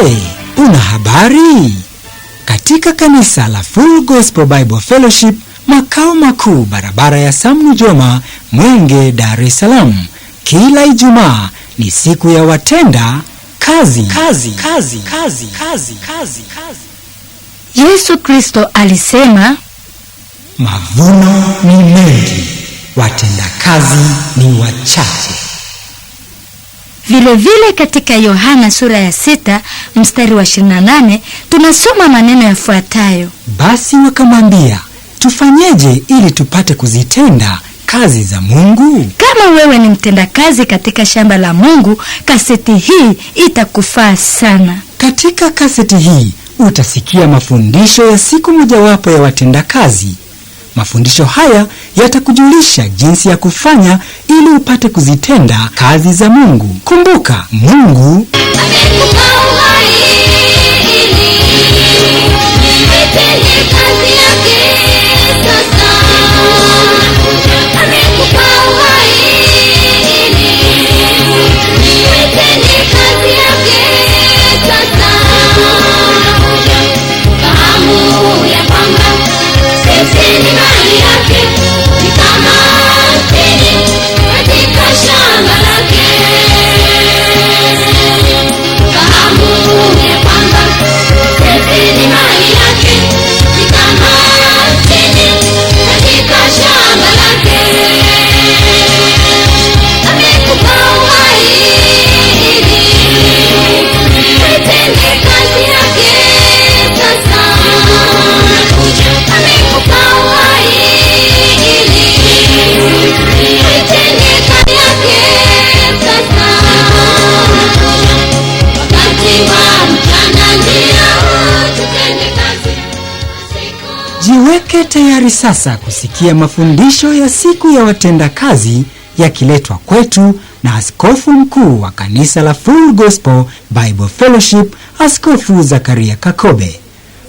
Je, una habari? Katika kanisa la Full Gospel Bible Fellowship, makao makuu barabara ya Sam Nujoma, Mwenge, Dar es Salaam, kila Ijumaa ni siku ya watenda kazi. Yesu Kristo alisema, mavuno ni mengi, watenda kazi ni wachache. Vile vile katika Yohana sura ya 6 mstari wa 28 tunasoma maneno yafuatayo: basi wakamwambia, tufanyeje ili tupate kuzitenda kazi za Mungu? Kama wewe ni mtendakazi katika shamba la Mungu, kaseti hii itakufaa sana. Katika kaseti hii utasikia mafundisho ya siku mojawapo ya watendakazi. Mafundisho haya yatakujulisha jinsi ya kufanya ili upate kuzitenda kazi za Mungu. Kumbuka, Mungu jiweke tayari sasa kusikia mafundisho ya siku ya watendakazi yakiletwa kwetu na Askofu Mkuu wa kanisa la Full Gospel Bible Fellowship, Askofu Zakaria Kakobe.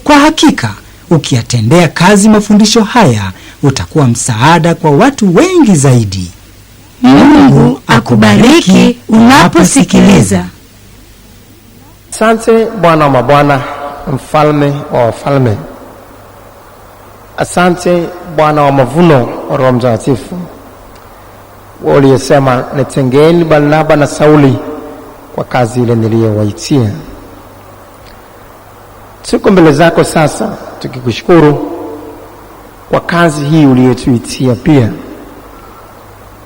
Kwa hakika, ukiyatendea kazi mafundisho haya, utakuwa msaada kwa watu wengi zaidi. Mungu akubariki unaposikiliza. Asante Bwana wa mabwana, mfalme wa wafalme. Asante Bwana wa mavuno wa Roho Mtakatifu, wewe uliyesema, nitengeni Barnaba na Sauli kwa kazi ile niliyowaitia. Tuko mbele zako sasa tukikushukuru kwa kazi hii uliyotuitia. Pia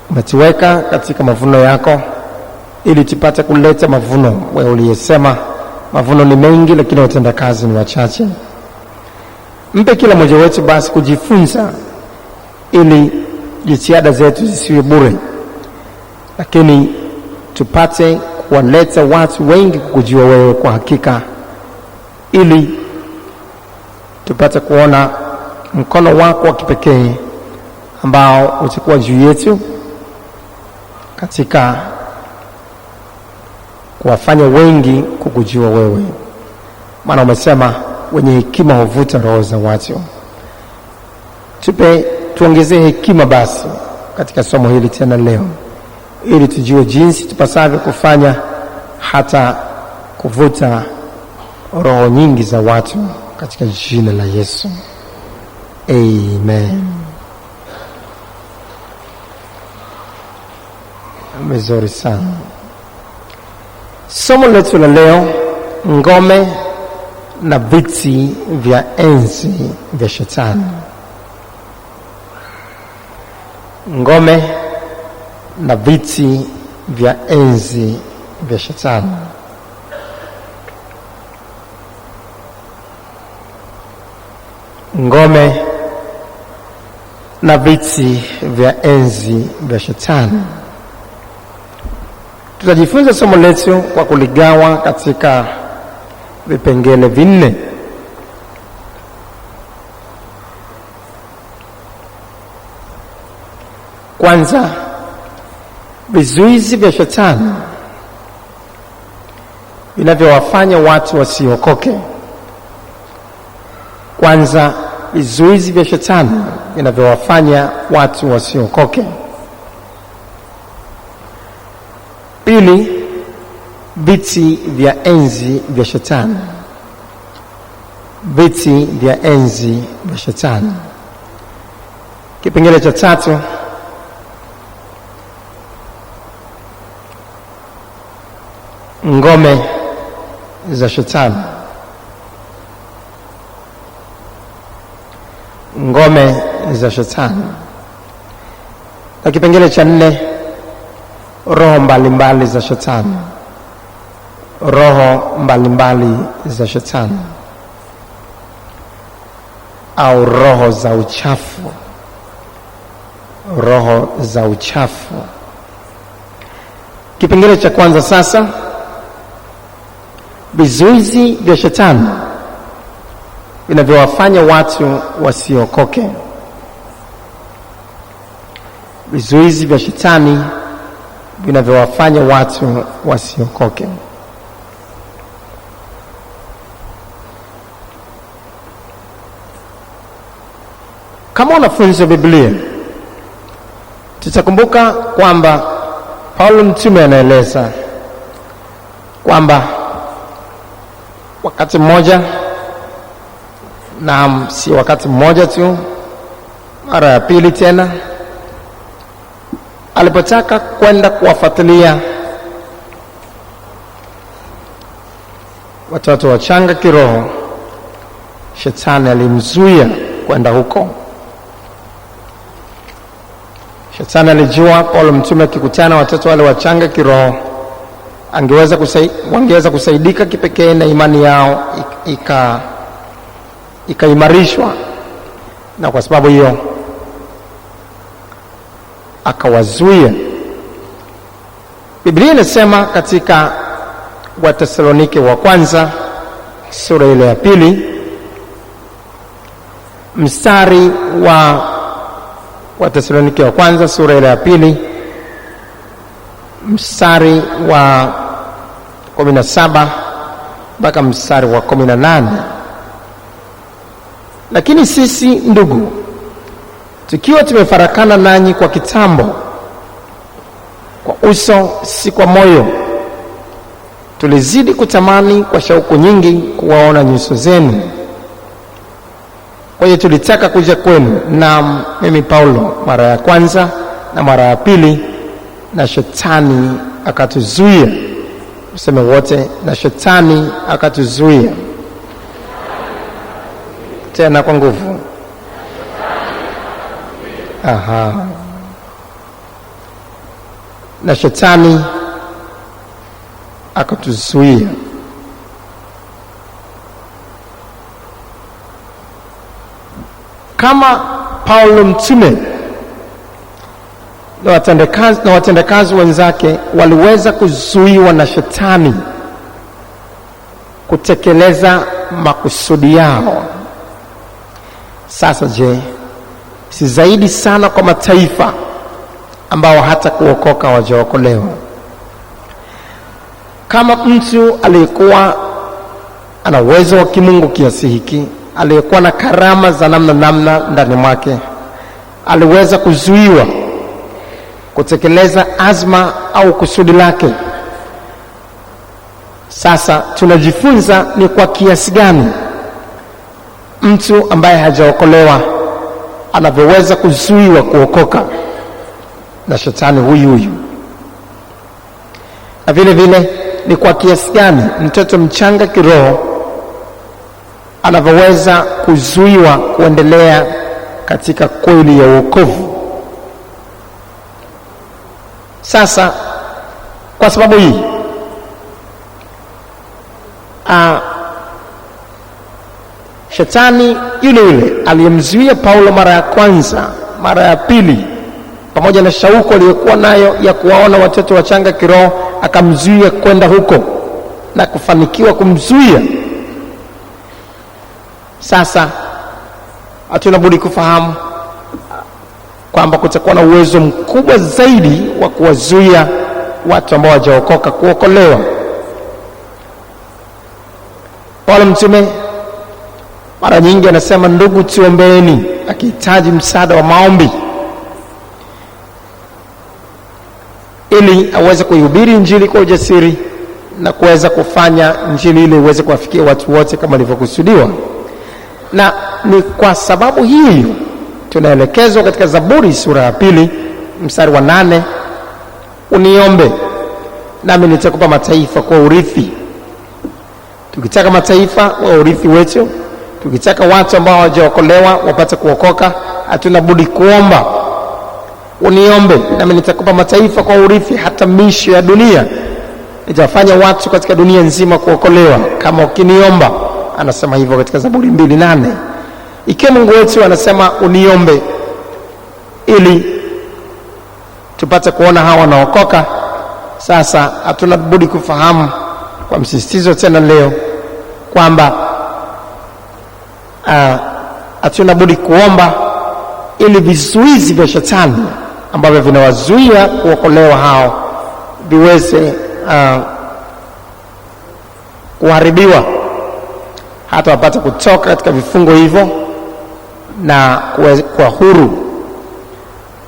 umetuweka katika mavuno yako ili tupate kuleta mavuno. Wewe uliyesema mavuno ni mengi lakini watenda kazi ni wachache. Mpe kila mmoja wetu basi kujifunza ili jitihada zetu zisiwe bure, lakini tupate kuwaleta watu wengi kukujua wewe kwa hakika, ili tupate kuona mkono wako wa kipekee ambao utakuwa juu yetu katika kuwafanya wengi kukujua wewe. Maana umesema wenye hekima huvuta roho za watu. Tuongezee hekima basi katika somo hili tena leo, ili tujue jinsi tupasavyo kufanya hata kuvuta roho nyingi za watu katika jina la Yesu. Amen. Mzuri sana. Somo letu la leo, ngome na viti vya enzi vya Shetani. Ngome na viti vya enzi vya Shetani. Ngome na viti vya enzi vya Shetani. Tutajifunza somo letu kwa kuligawa katika vipengele vinne. Kwanza, vizuizi vya Shetani vinavyowafanya watu wasiokoke. Kwanza, vizuizi vya Shetani vinavyowafanya watu wasiokoke. Pili, viti vya enzi vya Shetani. Viti vya enzi vya Shetani. Kipengele cha 3, ngome za Shetani. Ngome za Shetani. Na kipengele cha 4, roho mbalimbali za Shetani. Roho mbalimbali za Shetani au roho za uchafu. Roho za uchafu. Kipengele cha kwanza sasa, vizuizi vya Shetani vinavyowafanya watu wasiokoke. Vizuizi vya Shetani vinavyowafanya watu wasiokoke. Kama wanafunzi wa Biblia, tutakumbuka kwamba Paulo mtume anaeleza kwamba wakati mmoja, na si wakati mmoja tu, mara ya pili tena, alipotaka kwenda kuwafuatilia watoto wachanga kiroho, Shetani alimzuia kwenda huko. Shetani alijua Paulo mtume akikutana watoto wale wachanga kiroho wangeweza kusaidika kipekee na imani yao ikaimarishwa, na kwa sababu hiyo akawazuia. Biblia inasema katika Wathesalonike wa kwanza sura ile ya 2 mstari wa Wathesalonike wa kwanza sura ile ya 2 mstari wa 17 mpaka mstari wa 18, lakini sisi ndugu, tukiwa tumefarakana nanyi kwa kitambo, kwa uso si kwa moyo, tulizidi kutamani kwa shauku nyingi kuwaona nyuso zenu. Kwa hiyo tulitaka kuja kwenu, na mimi Paulo mara ya kwanza na mara ya pili, na Shetani akatuzuia. Useme wote, na Shetani akatuzuia. Tena kwa nguvu. Aha. Na Shetani akatuzuia. Kama Paulo mtume na watendakazi wenzake waliweza kuzuiwa na Shetani kutekeleza makusudi yao, sasa je, si zaidi sana kwa mataifa ambao hata kuokoka hawajaokolewa? Kama mtu aliyekuwa ana uwezo wa kimungu kiasi hiki, aliyekuwa na karama za namna ndani mwake, aliweza kuzuiwa kutekeleza azma au kusudi lake, sasa tunajifunza ni kwa kiasi gani mtu ambaye hajaokolewa anavyoweza kuzuiwa kuokoka na Shetani huyu. Na vile vile ni kwa kiasi gani mtoto mchanga kiroho anavyoweza kuzuiwa kuendelea katika kweli ya wokovu. Sasa kwa sababu hii Shetani yule aliyemzuia Paulo mara ya kwanza, mara ya pili, pamoja na shauku aliyokuwa nayo ya kuwaona watoto wachanga kiroho, akamzuia kwenda huko na kufanikiwa kumzuia. Sasa hatuna budi kufahamu kwamba kutakuwa na uwezo mkubwa zaidi wa kuwazuia watu ambao hawajaokoka kuokolewa. Paulo mtume mara nyingi anasema, ndugu, tuombeeni, akihitaji msaada wa maombi ili aweze kuihubiri Injili kwa ujasiri na kuweza kufanya injili ile iweze kuwafikia watu wote kama ilivyokusudiwa. Na ni kwa sababu hiyo tunaelekezwa katika Zaburi sura ya 2 mstari wa 8, uniombe nami nitakupa mataifa kwa urithi. Tukitaka mataifa wa urithi wetu, tukitaka watu ambao hawajaokolewa wapate kuokoka, hatuna budi kuomba. Uniombe nami nitakupa mataifa kwa urithi, hata misho ya dunia nitafanya watu katika dunia nzima kuokolewa kama ukiniomba. Anasema hivyo katika Zaburi 2:8. Ikiwa Mungu wetu anasema uniombe ili tupate kuona hawa wanaokoka, sasa hatuna budi kufahamu kwa msisitizo tena leo kwamba hatuna budi kuomba ili vizuizi vya shetani ambavyo vinawazuia kuokolewa hao viweze kuharibiwa, hata wapate kutoka katika vifungo hivyo na kwa huru,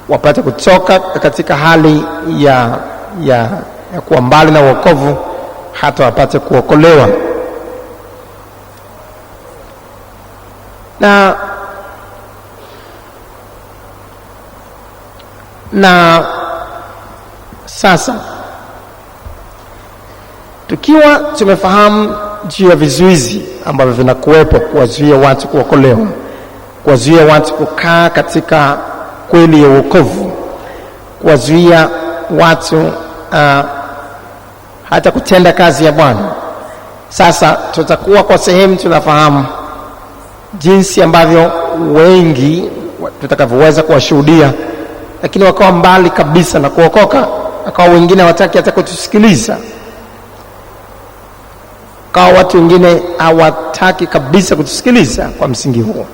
wapate kutoka katika hali ya kuwa mbali na wokovu, hata wapate kuokolewa. Na sasa tukiwa tumefahamu juu ya vizuizi ambavyo vinakuwepo kuwazuia watu kuokolewa, kuwazuia watu kukaa katika kweli ya wokovu, kuwazuia watu hata kutenda kazi ya Bwana, sasa tutakuwa kwa sehemu tunafahamu jinsi ambavyo wengi tutakavyoweza kuwashuhudia, lakini wakawa mbali kabisa na kuokoka, wakawa wengine hawataki hata kutusikiliza, kwa watu wengine hawataki kabisa kutusikiliza kwa msingi huo,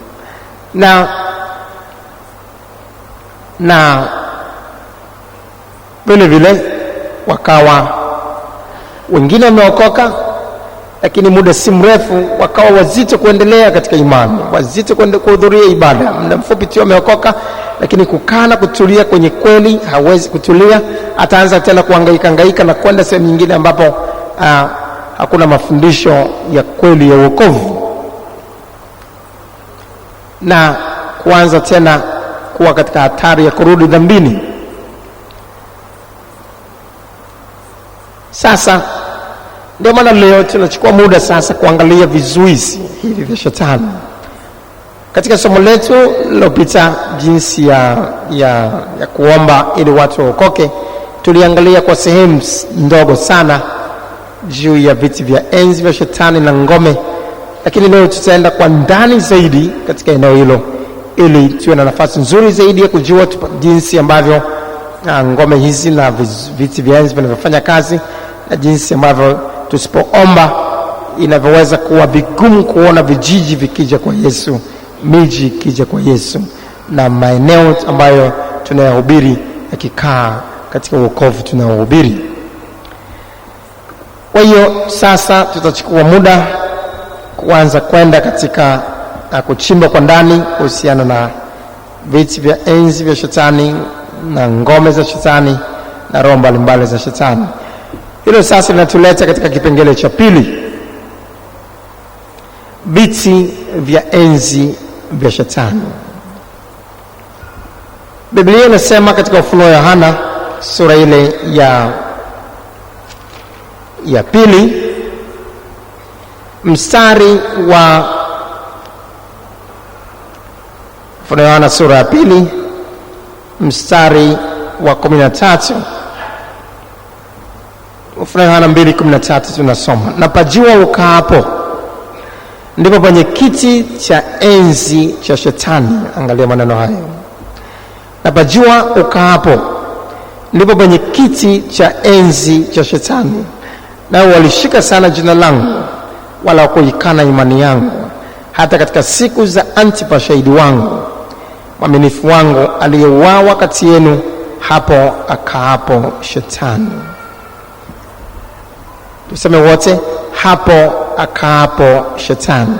na vile vile wakawa wengine wameokoka, lakini muda si mrefu wakawa wazito kuendelea katika imani, wazito kuhudhuria ibada. Muda mfupi tu wameokoka, lakini kukaa na kutulia kwenye kweli hawezi kutulia, ataanza tena kuhangaika na kwenda sehemu nyingine ambapo hakuna mafundisho ya kweli ya wokovu, na kuanza tena kuwa katika hatari ya kurudi dhambini. Sasa ndio maana leo tunachukua muda sasa kuangalia vizuizi hivi vya shetani. Katika somo letu lililopita, jinsi ya kuomba ili watu waokoke, tuliangalia kwa sehemu ndogo sana juu ya viti vya enzi vya shetani na ngome, lakini leo tutaenda kwa ndani zaidi katika eneo hilo ili tuwe na nafasi nzuri zaidi ya kujua jinsi ambavyo ngome hizi na viti vya enzi vinavyofanya kazi, na jinsi ambavyo tusipoomba inavyoweza kuwa vigumu kuona vijiji vikija kwa Yesu, miji ikija kwa Yesu, na maeneo ambayo tunayahubiri yakikaa katika wokovu tunayohubiri. Kwa hiyo sasa tutachukua muda kuanza kwenda katika kuchimba kwa ndani kuhusiana na viti vya enzi vya shetani na ngome za shetani na roho mbalimbali za shetani. Hilo sasa linatuleta katika kipengele cha pili, viti vya enzi vya shetani. Biblia inasema katika Ufunuo Yohana sura ile ya 2 mstari wa Ufunuo Yohana sura ya 2 mstari wa 13. Ufunuo Yohana 2:13 tunasoma, na pajua ukaapo ndipo penye kiti cha enzi cha shetani. Angalia maneno hayo, na pajua ukaapo ndipo penye kiti cha enzi cha shetani, nao walishika sana jina langu, wala kuikana imani yangu, hata katika siku za Antipa shahidi wangu, mwaminifu wangu, aliyeuawa kati yenu, hapo akaapo shetani. Tuseme wote, hapo akaapo shetani.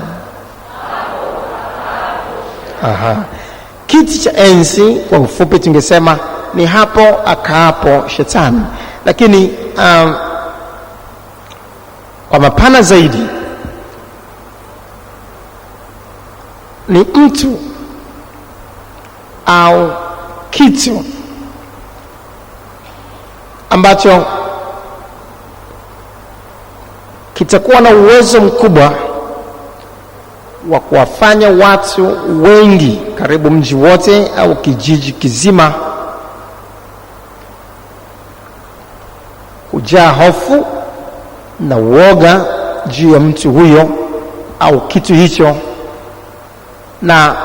Kiti cha enzi kwa ufupi tungesema ni hapo akaapo shetani, lakini Kwa mapana zaidi, ni mtu au kitu ambacho kitakuwa na uwezo mkubwa wa kuwafanya watu wengi, karibu mji wote au kijiji kizima, kujaa hofu na uoga juu ya mtu huyo au kitu hicho, na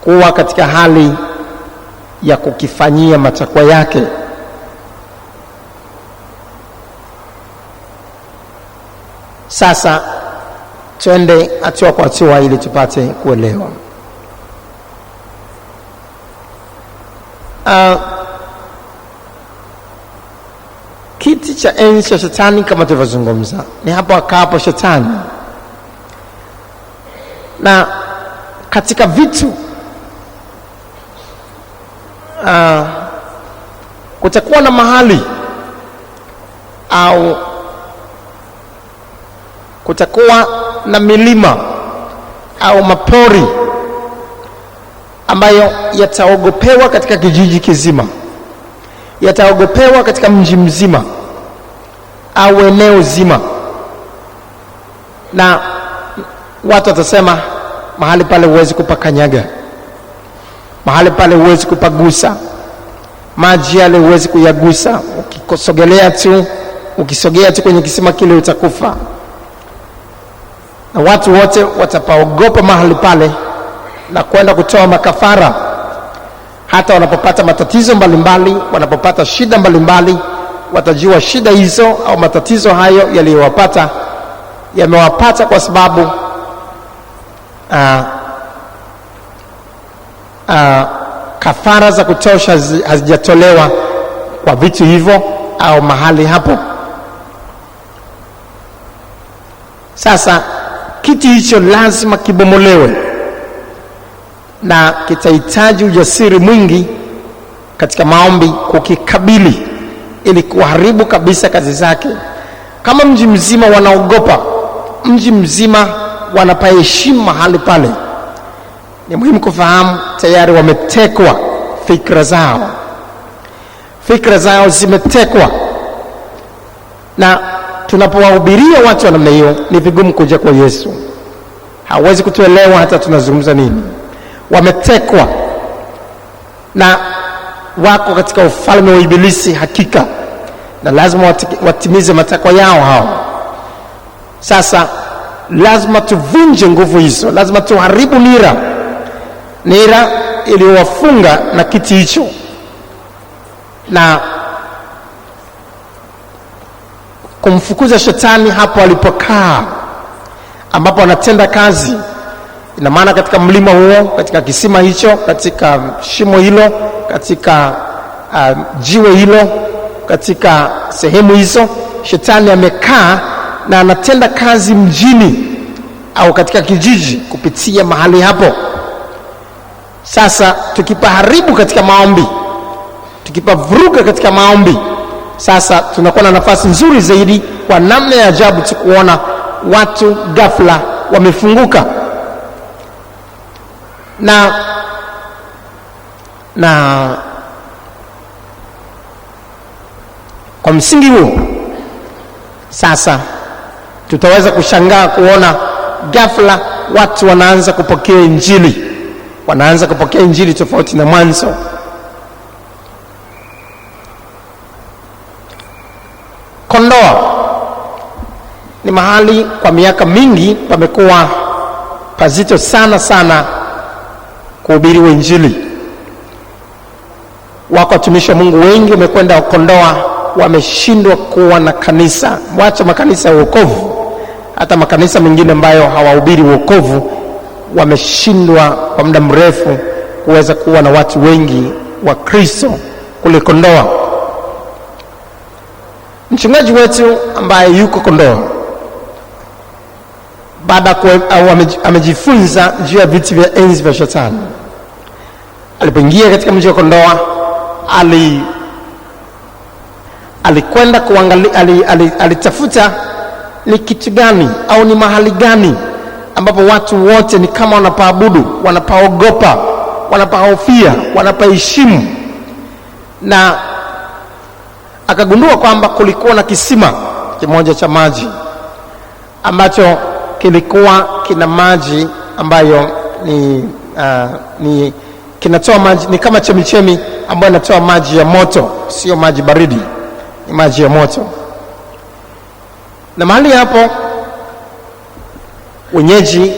kuwa katika hali ya kukifanyia matakwa yake. Sasa twende hatua kwa hatua ili tupate kuelewa. Kiti cha enzi cha Shetani, kama tulivyozungumza, ni hapo akapo Shetani, na katika vitu kutakuwa na mahali au kutakuwa na milima au mapori ambayo yataogopewa katika kijiji kizima, yataogopewa katika mji mzima au eneo zima, na watu watasema mahali pale huwezi kupakanyaga, mahali pale huwezi kupagusa, maji yale huwezi kuyagusa, ukisogea tu kwenye kisima kile utakufa. Na watu wote watapaogopa mahali pale na kwenda kutoa makafara. Hata wanapopata matatizo mbalimbali, wanapopata shida mbalimbali, watajua shida hizo au matatizo hayo yaliyowapata yamewapata kwa sababu kafara za kutosha hazijatolewa kwa vitu hivyo au mahali hapo. Sasa kiti hicho lazima kibomolewe, na kitahitaji ujasiri mwingi katika maombi kukikabili ili kuharibu kabisa kazi zake. Kama mji mzima wanaogopa, mji mzima wanapaheshimu mahali pale, ni muhimu kufahamu tayari wametekwa fikra zao zimetekwa. Na tunapowahubiria watu wa namna hiyo, ni vigumu kuja kwa Yesu, hawezi kutuelewa hata tunazungumza nini. Wametekwa na wako katika ufalme wa Ibilisi hakika, na lazima watimize matakwa yao hao. Sasa lazima tuvunje nguvu hizo, lazima tuharibu nira iliyowafunga na kiti hicho, na kumfukuza Shetani hapo alipokaa, ambapo anatenda kazi. Ina maana katika mlima huo, katika kisima hicho, katika shimo hilo, katika jiwe hilo, katika sehemu hizo, Shetani amekaa na anatenda kazi mjini au katika kijiji kupitia mahali hapo. Sasa tukipaharibu katika maombi, tukipavuruga katika maombi, sasa tunakuwa na nafasi nzuri zaidi kwa namna ya ajabu tukuona watu ghafla wamefunguka. Na kwa msingi huo sasa tutaweza kushangaa kuona ghafla watu wanaanza kupokea injili tofauti na mwanzo. Kondoa ni mahali kwa miaka mingi pamekuwa pazito sana kuhubiriwa injili. Wako watumishi wa Mungu wengi wamekwenda Kondoa, wameshindwa kuwa na kanisa. Wacha makanisa ya wokovu, hata makanisa mengine ambayo hawahubiri wokovu wameshindwa kwa muda mrefu kuweza kuwa na watu wengi wa Kristo kule Kondoa. Mchungaji wetu ambaye yuko Kondoa, baada amejifunza juu ya viti vya enzi vya Shetani, alipoingia katika mji wa Kondoa, alikwenda kuangalia, alitafuta ni kitu gani au ni mahali gani ambapo watu wote ni kama wanapaabudu, wanapaogopa, wanapahofia, wanapaheshimu. Na akagundua kwamba kulikuwa na kisima kimoja cha maji ambacho kilikuwa kina maji ambayo ni kinatoa maji, ni kama chemichemi ambayo inatoa maji ya moto, sio maji baridi, ni maji ya moto. Na mahali hapo wenyeji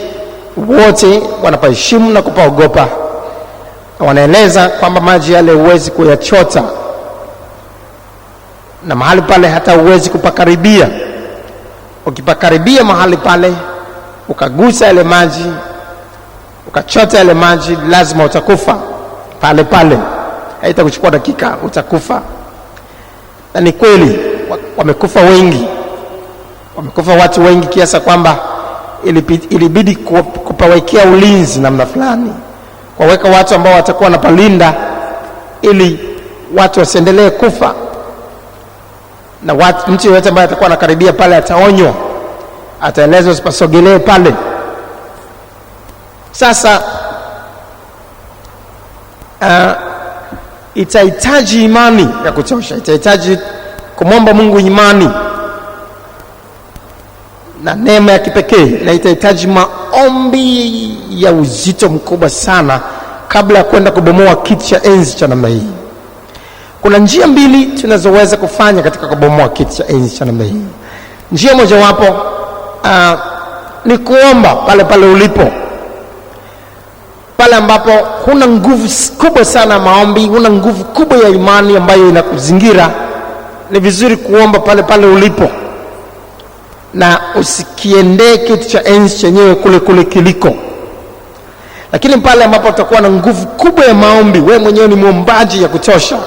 wote wanapaheshimu na kupaogopa. Wanaeleza kwamba maji yale huwezi kuyachota, na mahali pale hata huwezi kupakaribia. Ukipakaribia mahali pale ukagusa yale maji, ukachota yale maji, lazima utakufa pale pale, haitakuchukua dakika, utakufa. Na ni kweli wamekufa wengi, wamekufa watu wengi kiasi kwamba ilibidi kupawekea ulinzi namna fulani, kuweka watu ambao watakuwa wanapalinda ili watu wasiendelee kufa. Na mtu yote ambaye atakuwa anakaribia pale ataonywa, ataelezwa usipasogelee pale. Sasa itahitaji imani ya kutosha, itahitaji kumwomba Mungu imani na neema ya kipekee, na itahitaji maombi ya uzito mkubwa sana kabla ya kwenda kubomoa kiti cha enzi cha namna hii. Kuna njia mbili tunazoweza kufanya katika kubomoa kiti cha enzi cha namna hii. Njia mojawapo ni kuomba pale pale ulipo, pale ambapo huna nguvu kubwa sana maombi, huna nguvu kubwa ya imani ambayo inakuzingira. Ni vizuri kuomba pale pale ulipo, na usikiendee kiti cha enzi chenyewe kule kule kiliko. Lakini pale ambapo utakuwa na nguvu kubwa ya maombi, wewe mwenyewe ni muombaji ya kutosha,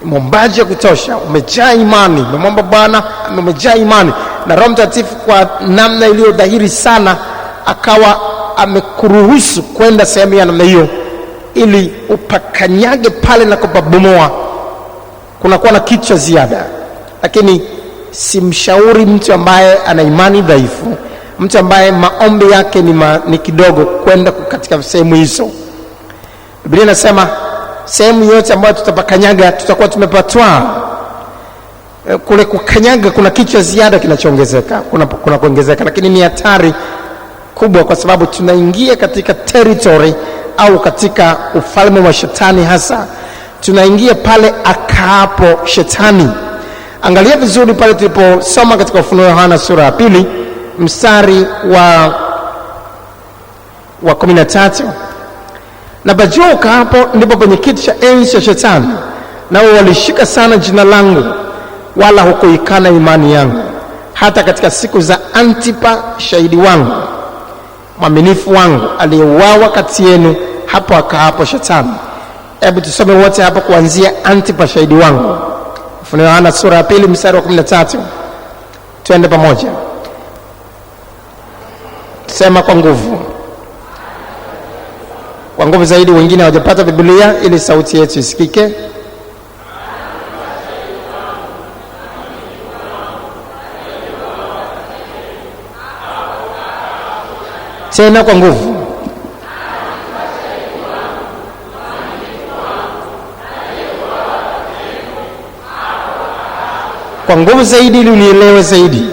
mwombaji ya kutosha, umejaa imani, umemwomba Bwana, umejaa imani, na Roho Mtakatifu kwa namna iliyo dhahiri sana akawa amekuruhusu kwenda sehemu ya namna hiyo ili upakanyage pale na kupabomoa, kunakuwa na kitu cha ziada. Lakini simshauri mtu ambaye ana imani dhaifu, mtu ambaye maombi yake ni kidogo, kwenda katika sehemu hizo. Biblia inasema sehemu yote ambayo tutapakanyaga tutakuwa tumepatwa. Kule kukanyaga kuna kitu cha ziada kinachoongezeka, kuna kuongezeka, lakini ni hatari kubwa, kwa sababu tunaingia katika territory au katika ufalme wa shetani. Hasa tunaingia pale akaapo shetani. Angalia vizuri pale tuliposoma katika Ufunuo Yohana sura ya 2 mstari wa 13. Na bajoka hapo ndipo penye kiti cha enzi cha shetani, nao walishika sana jina langu, wala hukuikana imani yangu, hata katika siku za Antipa shahidi wangu, mwaminifu wangu, aliyeuawa kati yenu, hapo akaapo shetani. Hebu tusome wote hapo kuanzia Antipa shahidi wangu. Ufunuo Yohana sura ya 2 mstari wa 13. Twende pamoja. Sema kwa nguvu. Kwa nguvu zaidi, wengine hawajapata Biblia ili sauti yetu isikike. Tena kwa nguvu. Kwa nguvu zaidi ili unielewe zaidi.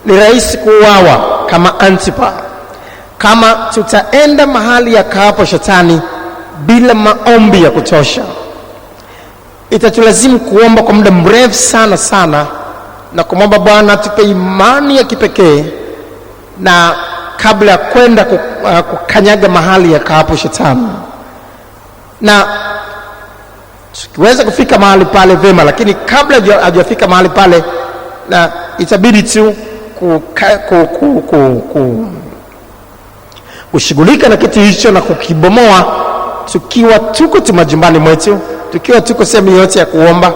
Ni rahisi kuuawa kama Antipa kama tutaenda mahali ya kaapo shetani bila maombi ya kutosha. Itatulazimu kuomba kwa muda mrefu sana sana, na kumwomba Bwana tupe imani ya kipekee, na kabla ya kwenda kukanyaga mahali ya kaapo shetani. Na tukiweza kufika mahali pale vema, lakini kabla hajafika mahali pale, na itabidi tu kushughulika na kitu hicho na kukibomoa, tukiwa tuko majumbani mwetu, tukiwa tuko sehemu yote ya kuomba.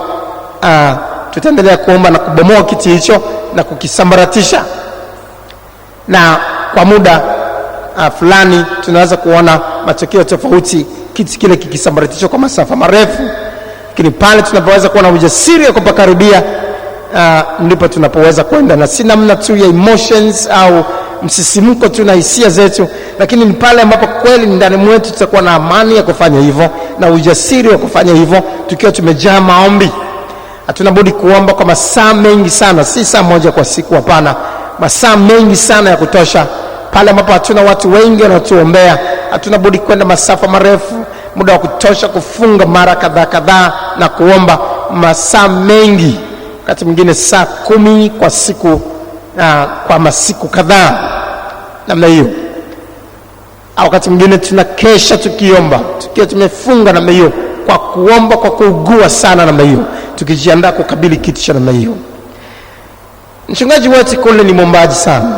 Tutaendelea kuomba na kubomoa kitu hicho na kukisambaratisha, na kwa muda fulani tunaweza kuona matokeo tofauti, kiti kile kikisambaratishwa kwa masafa marefu. Lakini pale tunapoweza kuwa na ujasiri wa kupakaribia, ndipo tunapoweza kwenda, na si namna tu ya emotions au msisimko tu na hisia zetu, lakini ni pale ambapo kweli ndani mwetu tutakuwa na amani ya kufanya hivyo na ujasiri wa kufanya hivyo, tukiwa tumejaa maombi. Hatuna budi kuomba kwa masaa mengi sana, si saa moja kwa siku, hapana, masaa mengi sana ya kutosha. Pale ambapo hatuna watu wengi wanaotuombea, hatuna budi kwenda masafa marefu, muda wa kutosha kufunga mara kadhaa na kuomba masaa mengi, wakati mwingine saa 10 kwa siku, kwa masiku kadhaa namna hiyo. Au wakati mwingine tunakesha tukiomba, tukiwa tumefunga namna hiyo, kwa kuomba, kwa kuugua sana namna hiyo, tukijiandaa kukabili kitu cha namna hiyo. Mchungaji wetu kule ni mwombaji sana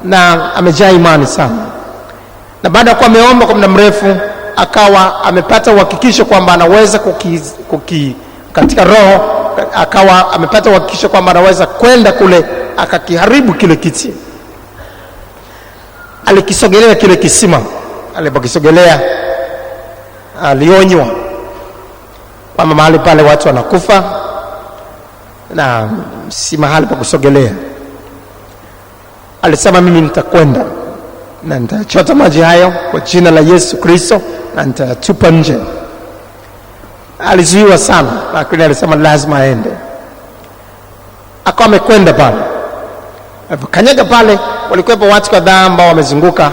na amejaa imani sana, na baada ya kuwa ameomba kwa muda mrefu, akawa amepata uhakikisho kwamba anaweza katika roho, akawa amepata uhakikisho kwamba anaweza kwenda kule akakiharibu kile kiti. Alikisogelea kile kisima. Alipokisogelea, alionywa kwamba mahali pale watu wanakufa na si mahali pa kusogelea. Alisema, mimi nitakwenda na nitachota maji hayo kwa jina la Yesu Kristo na nitatupa nje. Alizuiwa sana, lakini alisema lazima aende. Akawa amekwenda pale. Kanyaga pale, walikuwepo watu kadhaa ambao wamezunguka,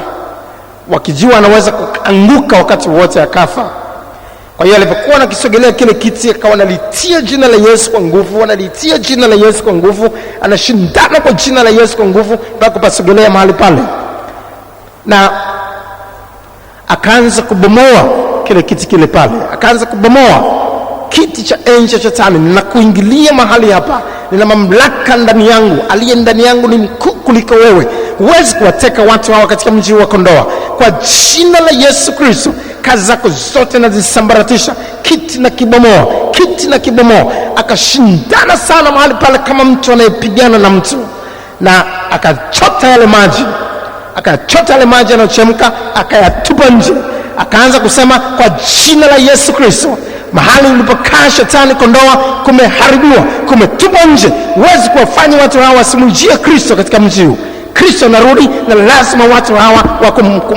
wakijua anaweza kuanguka wakati wote akafa. Kwa hiyo alipokuwa anakisogelea kile kiti, akawa analitia jina la Yesu kwa nguvu, analitia jina la Yesu kwa nguvu, anashindana kwa jina la Yesu kwa nguvu mpaka kupasogelea mahali pale, na akaanza kubomoa kile kiti kile pale, akaanza kubomoa kiti cha enzi cha Shetani. Na kuingilia mahali hapa, nina mamlaka ndani yangu, aliye ndani yangu ni mkuu kuliko wewe. Huwezi kuwateka watu hawa katika mji wa Kondoa. Kwa jina la Yesu Kristo, kazi zako zote nazisambaratisha, kiti na kibomoa, kiti na kibomoa. Akashindana sana mahali pale kama mtu anayepigana na mtu, na akachota yale maji, akachota yale maji yanayochemka, akayatupa nje. Akaanza kusema, kwa jina la Yesu Kristo, mahali ulipokaa Shetani Kondoa kumeharibiwa, kumetupwa nje. Huwezi kuwafanya watu hawa wasimujie Kristo katika mji huu. Kristo narudi, na lazima watu hawa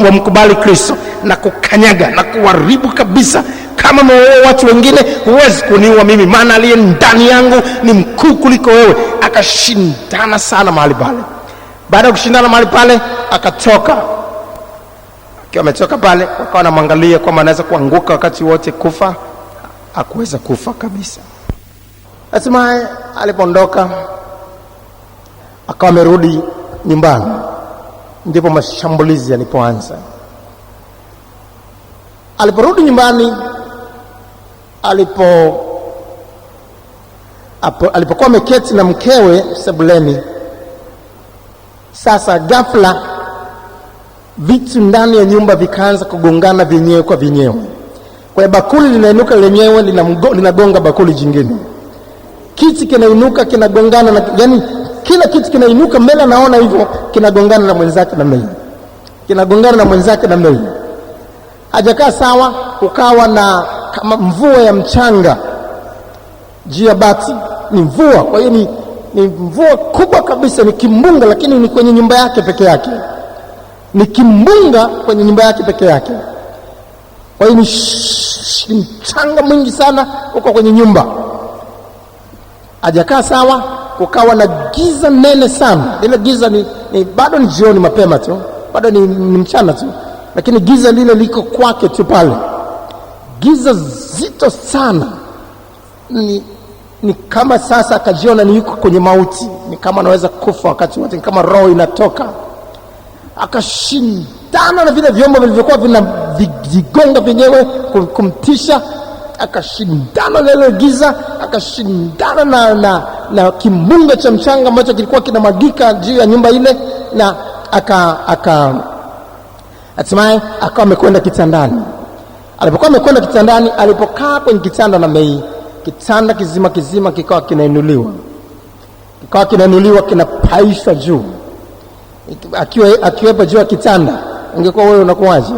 wamkubali Kristo, na kukanyaga na kuharibu kabisa. Kama mwewe watu wengine, huwezi kuniua mimi, maana aliye ndani yangu ni mkuu kuliko wewe. Akashindana sana mahali pale. Baada ya kushindana mahali pale, akatoka. Akiwa ametoka pale, wakawa wanamwangalia kwamba anaweza kuanguka wakati wote kufa. Hakuweza kufa kabisa. Hatimaye alipoondoka, akawa amerudi nyumbani, ndipo mashambulizi yalipoanza. Aliporudi nyumbani, alipokuwa ameketi na mkewe sebuleni, sasa ghafla vitu ndani ya nyumba vikaanza kugongana vyenyewe kwa vyenyewe. Kwa bakuli linainuka lenyewe linagonga bakuli jingine, kiti kinainuka kinagongana na, yani kila kitu kinainuka mbele, naona hivyo kinagongana na mwenzake namna hiyo, kinagongana na mwenzake namna hiyo. Hajakaa sawa, kukawa na kama mvua ya mchanga juu ya bati. Ni mvua, kwa hiyo ni mvua kubwa kabisa, ni kimbunga, lakini ni kwenye nyumba yake peke yake, ni kimbunga kwenye nyumba yake peke yake. Kwa hiyo ni mchanga mwingi sana uko kwenye nyumba. Hajakaa sawa, kukawa na giza nene sana. Ile giza ni bado ni jioni mapema tu, bado ni mchana tu, lakini giza lile liko kwake tu pale, giza zito sana. Ni kama sasa akajiona ni yuko kwenye mauti, ni kama anaweza kufa wakati wote, ni kama roho inatoka. Akashindana na vile vyombo vilivyokuwa vinavigonga vyenyewe kumtisha, akashindana na ile giza, akashindana na kimbunga cha mchanga ambacho kilikuwa kinamwagika juu ya nyumba ile, na hatimaye akawa amekwenda kitandani. Alipokuwa amekwenda kitandani, alipokaa kwenye kitanda na mei, kitanda kizima kikawa kinainuliwa, kinapaishwa juu. Akiwepo juu ya kitanda, ungekuwa wewe unakuaje?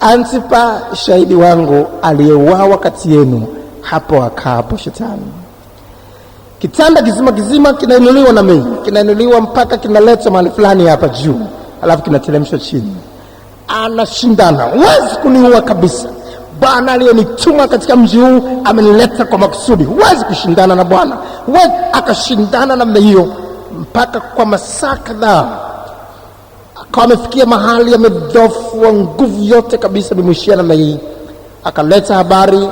Antipa shahidi wangu aliyeuawa kati yenu, hapo akaapo Shetani. Kitanda kizima kinainuliwa na mimi, kinainuliwa mpaka kinaletwa mahali fulani hapa juu, alafu kinateremshwa chini. Anashindana, huwezi kuniua kabisa. Bwana aliyenituma katika mji huu amenileta kwa makusudi. Huwezi kushindana na Bwana. Huwezi. Akashindana na hiyo mpaka kwa masaa kadhaa, akawa amefikia mahali amedhofu wa nguvu yote kabisa, bimwishia na hii. Akaleta habari,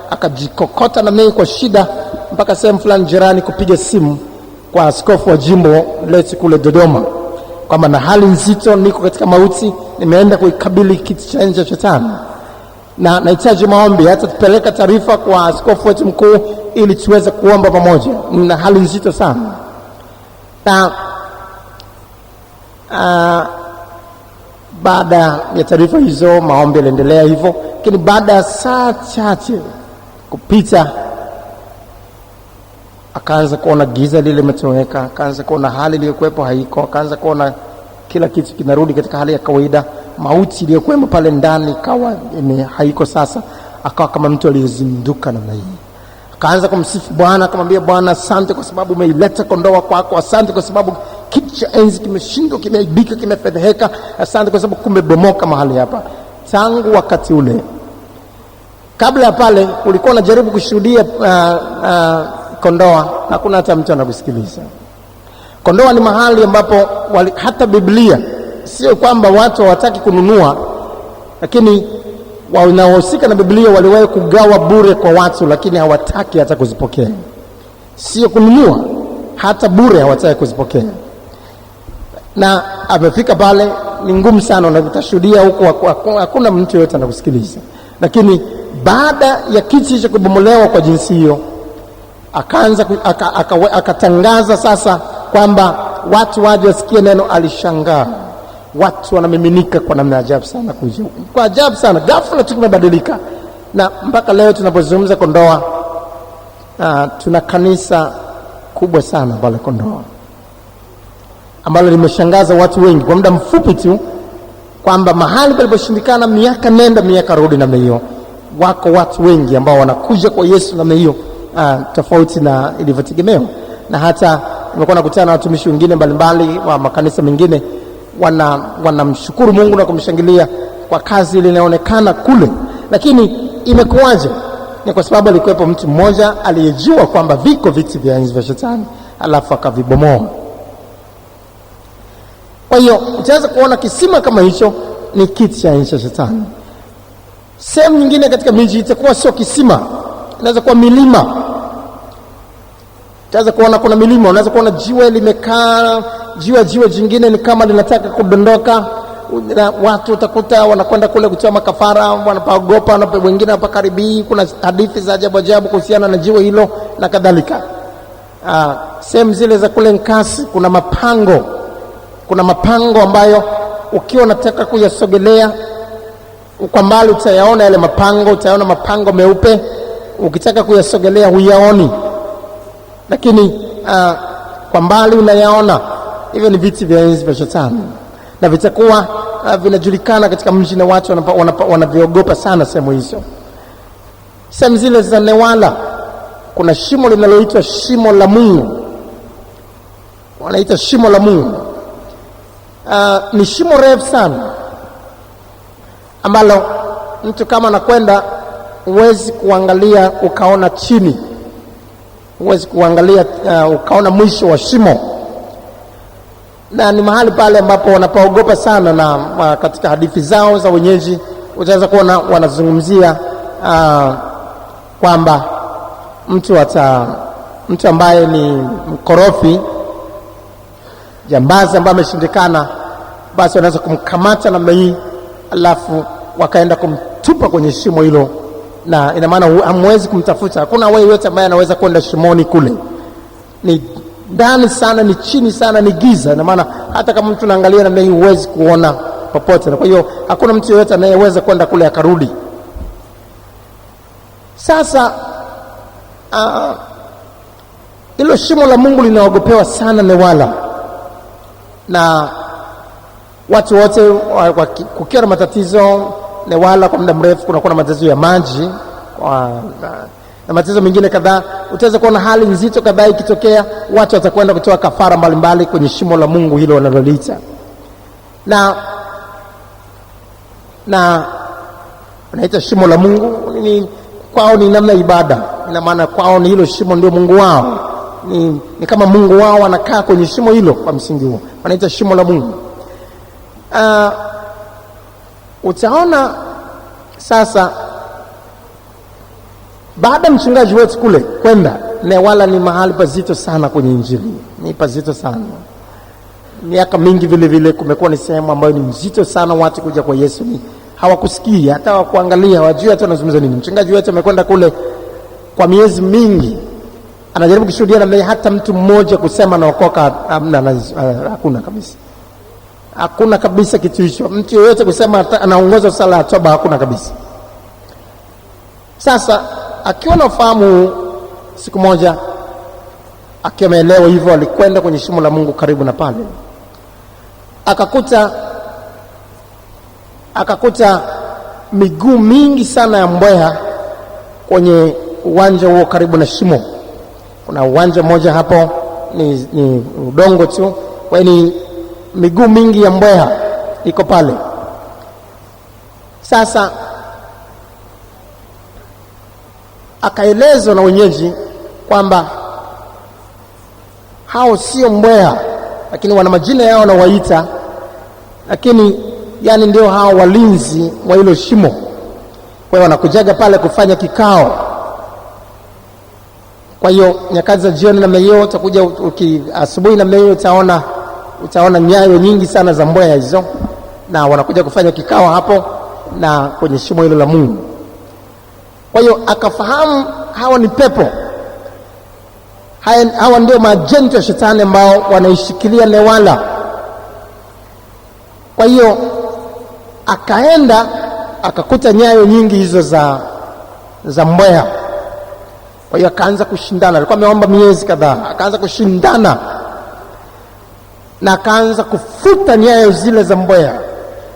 akajikokota na mimi kwa shida mpaka sehemu fulani jirani, kupiga simu kwa askofu wa jimbo letu kule Dodoma kwamba na hali nzito, niko katika mauti, nimeenda kuikabili kiti cha nje cha Shetani na nahitaji maombi. Hata tupeleka taarifa kwa askofu wetu mkuu ili tuweze kuomba pamoja, na hali nzito sana. Na baada ya taarifa hizo, maombi yaliendelea hivyo, lakini baada ya saa chache kupita, akaanza kuona giza lile limetoweka, akaanza kuona hali iliyokuwepo haiko, akaanza kuona kila kitu kinarudi katika hali ya kawaida. Mauti iliyokuwepo pale ndani ikawa haiko sasa, akawa kama mtu aliyezinduka namna hii. Akaanza kumsifu Bwana, akamwambia Bwana, asante kwa sababu umeileta kondoo kwako, asante kwa sababu kiti cha enzi kimeshindwa, kimeibika, kimefedheheka, asante kwa sababu kumebomoka mahali hapa. Tangu wakati ule, kabla ya pale, ulikuwa unajaribu kushuhudia Kondoa, hakuna hata mtu anakusikiliza. Kondoa ni mahali ambapo hata Biblia, sio kwamba watu hawataki kununua, lakini wanaohusika na Biblia waliwahi kugawa bure kwa watu, lakini hawataki hata kuzipokea. Sio kununua, hata bure hawataki kuzipokea. Na amefika pale, ni ngumu sana, unatashuhudia huko hakuna mtu yote anakusikiliza. Lakini baada ya kiti hicho kubomolewa kwa jinsi hiyo, akaanza akatangaza sasa kwamba watu waje wasikie neno. Alishangaa, watu wanamiminika kwa namna ajabu sana kuja. Kwa ajabu sana, ghafla tu kumebadilika. Na mpaka leo tunapozungumza Kondoa, tuna kanisa kubwa sana pale Kondoa ambalo limeshangaza watu wengi kwa muda mfupi tu, kwamba mahali paliposhindikana miaka nenda miaka rudi na hiyo, wako watu wengi ambao wanakuja kwa Yesu na hiyo, tofauti na ilivyotegemewa. Na hata nimekuwa nakutana na watumishi wengine mbalimbali wa makanisa mengine, wanamshukuru Mungu na kumshangilia kwa kazi ile inaonekana kule. Lakini imekuwaje? Ni kwa sababu alikuwepo mtu mmoja aliyejua kwamba viko viti vya enzi vya Shetani, alafu akavibomoa. Kwa hiyo utaweza kuona kisima kama hicho ni kiti cha enzi cha Shetani. Sehemu nyingine katika miji itakuwa sio kisima, inaweza kuwa milima. Utaweza kuona kuna milima, unaweza kuona jiwe limekaa, jiwe jingine ni kama linataka kudondoka. Watu utakuta wanakwenda kule kutoa makafara, wanapaogopa, na wengine hapakaribii. Kuna hadithi za ajabu kuhusiana na jiwe hilo na kadhalika. Sehemu zile za kule Nkasi kuna mapango ambayo ukiwa unataka kuyasogelea kwa mbali utayaona yale mapango, utayaona mapango meupe. Ukitaka kuyasogelea huyaoni, lakini kwa mbali unayaona. Hivyo ni viti vya enzi vya Shetani, na vitakuwa vinajulikana katika mji, na watu wanaviogopa sana sehemu hizo. Sehemu zile za Newala kuna shimo linaloitwa Shimo la Mungu, wanaita Shimo la Mungu. Ni shimo refu sana ambalo mtu kama anakwenda, huwezi kuangalia ukaona chini, huwezi kuangalia ukaona mwisho wa shimo. Na ni mahali pale ambapo wanapaogopa sana, na katika hadithi zao za wenyeji utaweza kuona wanazungumzia kwamba mtu ambaye ni mkorofi, jambazi ambaye ameshindikana, basi wanaweza kumkamata namna hii, alafu wakaenda kumtupa kwenye shimo hilo. Na ina maana hamwezi kumtafuta. Hakuna wewe yote ambaye anaweza kwenda shimoni kule. Ni ndani sana, ni chini sana, ni giza. Ina maana hata kama mtu anaangalia namna hii huwezi kuona popote, na kwa hiyo hakuna mtu yeyote anayeweza kwenda kule akarudi. Sasa hilo shimo la Mungu linaogopewa sana Newala, na watu wote kukiwa na matatizo Newala kwa muda mrefu, kunakuwa na matatizo ya maji na matatizo mengine kadhaa. Utaweza kuona hali nzito kadhaa ikitokea, watu watakwenda kutoa kafara mbalimbali kwenye shimo la Mungu hilo wanaloliita, na wanaita shimo la Mungu. Kwao ni namna ibada, ina maana kwao ni hilo shimo ndio Mungu wao, ni kama Mungu wao anakaa kwenye shimo hilo. Kwa msingi huo wanaita shimo la Mungu. Utaona sasa, baada mchungaji wetu kule kwenda Newala, ni mahali pazito sana kwenye Injili, ni pazito sana. Miaka mingi vile vile kumekuwa ni sehemu ambayo ni mzito sana, watu kuja kwa Yesu ni hawakusikia, hata hawakuangalia, hawajui hata wanazungumza nini. Mchungaji wetu amekwenda kule kwa miezi mingi, anajaribu kushuhudia, na hata mtu mmoja kusema naokoka hakuna kabisa. Hakuna kabisa kitu hicho. Mtu yeyote kusema anaongoza sala ya toba, hakuna kabisa. Sasa akiwa na ufahamu, siku moja akiwa ameelewa hivyo, alikwenda kwenye shimo la Mungu karibu na pale, akakuta miguu mingi sana ya mbweha kwenye uwanja huo karibu na shimo. Kuna uwanja mmoja hapo ni udongo tu, kwa hiyo miguu mingi ya mbweha iko pale. Sasa akaelezwa na wenyeji kwamba hao sio mbweha, lakini wana majina yao na waita, lakini yani ndio hao walinzi wa hilo shimo. Kwa hiyo wanakujaga pale kufanya kikao. Kwa hiyo nyakati za jioni na hiyo utakuja, asubuhi na hiyo utaona nyayo nyingi sana za mbweha hizo, na wanakuja kufanya kikao hapo na kwenye shimo hilo la Mungu. Kwa hiyo akafahamu hawa ni pepo, hawa ndio maajenti wa shetani ambao wanaishikilia Newala. Kwa hiyo akaenda akakuta nyayo nyingi hizo za mbweha. Kwa hiyo akaanza kushindana, alikuwa ameomba miezi kadhaa, akaanza kushindana na akaanza kufuta nyayo zile za mbweha.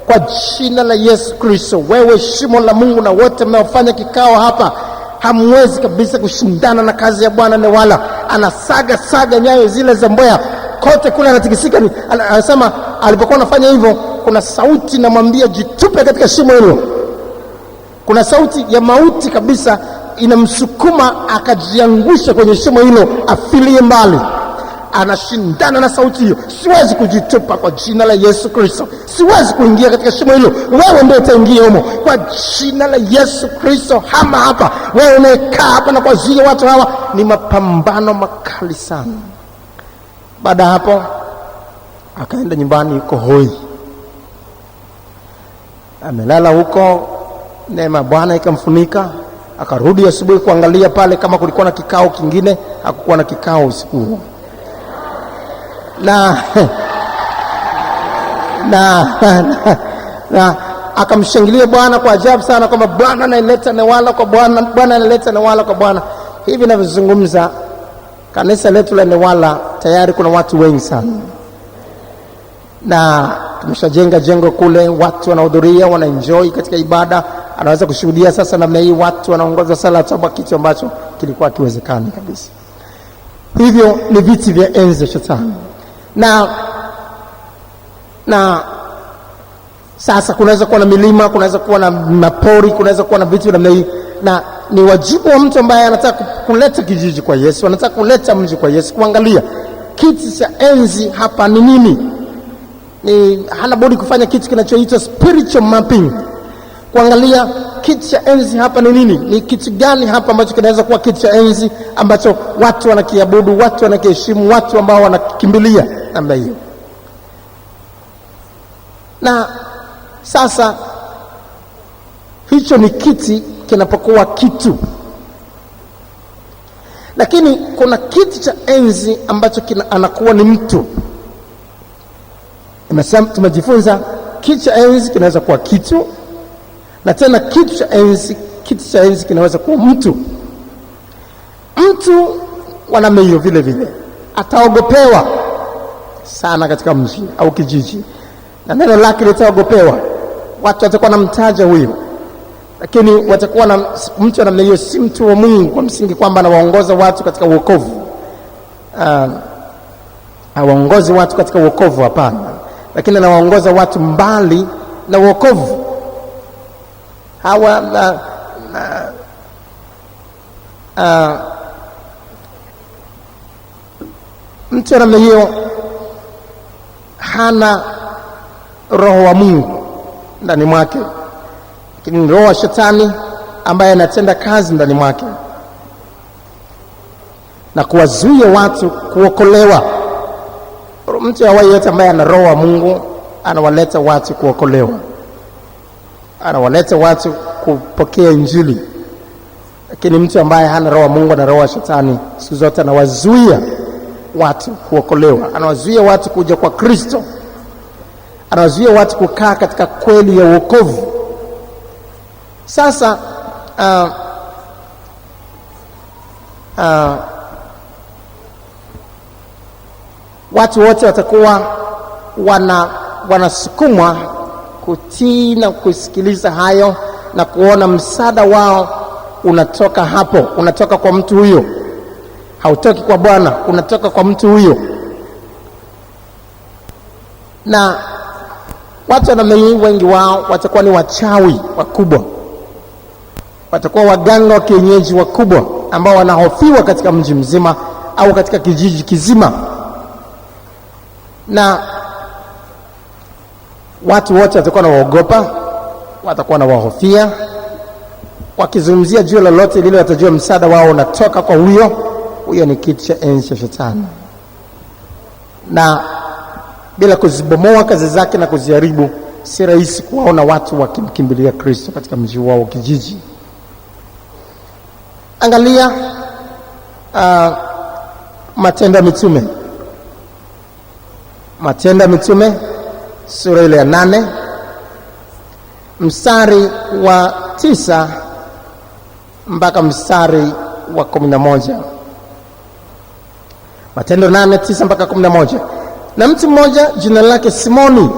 Kwa jina la Yesu Kristo, wewe shimo la Mungu na wote mnaofanya kikao hapa, hamwezi kabisa kushindana na kazi ya Bwana Newala. Anasaga nyayo zile za mbweha kote kule, anatikisika. Anasema alipokuwa anafanya hivyo, kuna sauti namwambia jitupe katika shimo hilo. Kuna sauti ya mauti kabisa inamsukuma akajiangusha kwenye shimo hilo, afilie mbali. Anashindana na sauti hiyo, siwezi kujitupa kwa jina la Yesu Kristo, siwezi kuingia katika shimo hilo, wewe ndio utaingia humo kwa jina la Yesu Kristo. Hama hapa, wewe umekaa hapa na kwa zile watu hawa. Ni mapambano makali sana. Baada hapo akaenda nyumbani, yuko hoi, amelala huko, neema Bwana ikamfunika. Akarudi asubuhi kuangalia pale kama kulikuwa na kikao kingine. Hakukuwa na kikao usiku huo. Na akamshangilia Bwana kwa ajabu sana kwamba Bwana analeta Newala kwa Bwana, Bwana analeta Newala kwa Bwana. Hivi ninavyozungumza, kanisa letu la Newala tayari kuna watu wengi sana, na tumeshajenga jengo kule, watu wanahudhuria, wanaenjoy katika ibada. Anaweza kushuhudia sasa namna hii, watu wanaongoza sala ya toba, kitu ambacho kilikuwa kiwezekani kabisa. Hivyo ni viti vya enzi shetani. Na sasa kunaweza kuwa na milima, kunaweza kuwa na mapori, kunaweza kuwa na vitu namna hii, na ni wajibu wa mtu ambaye anataka kuleta kijiji kwa Yesu, anataka kuleta mji kwa Yesu, kuangalia kiti cha enzi hapa ni nini. Hana budi kufanya kitu kinachoitwa spiritual mapping, kuangalia kiti cha enzi hapa ni nini, ni kitu gani hapa ambacho kinaweza kuwa kiti cha enzi ambacho watu wanakiabudu, watu wanakiheshimu, watu ambao wanakimbilia namna hiyo. Na sasa hicho ni kiti kinapokuwa kitu, lakini kuna kiti cha enzi ambacho anakuwa ni mtu. Tumejifunza kiti cha enzi kinaweza kuwa kitu, na tena kiti cha enzi kinaweza kuwa mtu. Mtu wa namna hiyo vile vile ataogopewa sana katika mji au kijiji, na neno lake litaogopewa. Watu watakuwa namtaja huyo, lakini watakuwa na mtu wa namna hiyo si mtu wa Mungu, kwa msingi kwamba anawaongoza watu katika wokovu. Hawaongozi watu katika wokovu, hapana, lakini anawaongoza watu mbali na wokovu. Mtu wa namna hiyo hana roho wa Mungu ndani mwake, lakini roho wa shetani ambaye anatenda kazi ndani mwake na kuwazuia watu kuokolewa. Mtu yote ambaye ana roho wa Mungu anawaleta watu kuokolewa, anawaleta watu kupokea Injili. Lakini mtu ambaye hana roho wa Mungu na roho wa shetani, siku zote anawazuia watu kuokolewa, anawazuia watu kuja kwa Kristo, anawazuia watu kukaa katika kweli ya wokovu. Sasa watu wote watakuwa wanasukumwa kutii na kusikiliza hayo na kuona msaada wao unatoka hapo, unatoka kwa mtu huyo, hautoki kwa Bwana, unatoka kwa mtu huyo. Na watu wanamei wengi wao watakuwa ni wachawi wakubwa, watakuwa waganga wa kienyeji wakubwa ambao wanahofiwa katika mji mzima au katika kijiji kizima. Na watu wote watakuwa na waogopa, watakuwa na wahofia. Wakizungumzia juu lolote lile, watajua msaada wao unatoka kwa huyo ni kiti cha enzi cha shetani. Na bila kuzibomoa kazi zake na kuziharibu, si rahisi kuwaona watu wakimkimbilia Kristo katika mji wao kijiji. Angalia Matendo ya Mitume. Matendo ya Mitume sura ile ya 8 mstari wa 9 mpaka mstari wa 11. Matendo 8:9 mpaka 11. Na mtu mmoja jina lake Simoni,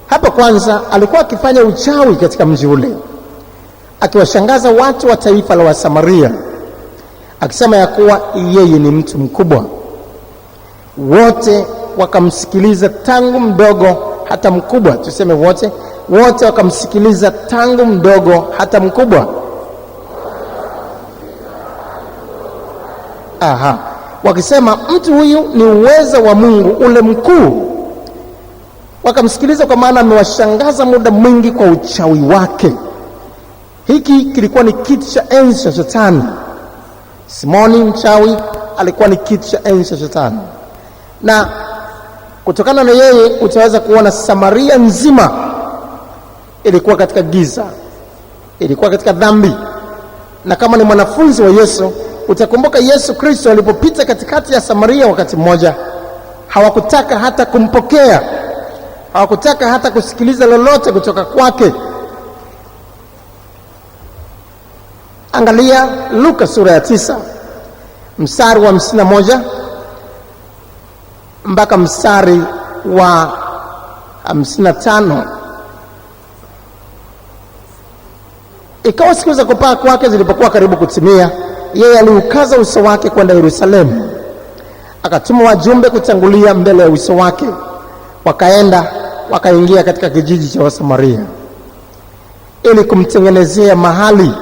hapo kwanza alikuwa akifanya uchawi katika mji ule, akiwashangaza watu wa taifa la Wasamaria, akisema ya kuwa yeye ni mtu mkubwa. Wote wakamsikiliza tangu mdogo hata mkubwa. Tuseme wote wakamsikiliza tangu mdogo hata mkubwa. Wakisema mtu huyu ni uweza wa Mungu ule mkuu. Wakamsikiliza kwa maana amewashangaza muda mwingi kwa uchawi wake. Hiki kilikuwa ni kiti cha enzi cha shetani. Simoni mchawi alikuwa ni kiti cha enzi cha shetani. Na kutokana na yeye utaweza kuona Samaria nzima ilikuwa katika giza, ilikuwa katika dhambi. Na kama ni mwanafunzi wa Yesu, utakumbuka Yesu Kristo alipopita katikati ya Samaria wakati mmoja, hawakutaka hata kumpokea, hawakutaka hata kusikiliza lolote kutoka kwake. Angalia Luka sura ya 9 mstari wa 51 mpaka mstari wa 55. Ikawa siku za kupaa kwake zilipokuwa karibu kutimia, yeye aliukaza uso wake kwenda Yerusalemu, akatuma wajumbe kutangulia mbele ya uso wake. Wakaenda wakaingia katika kijiji cha Wasamaria ili kumtengenezea mahali.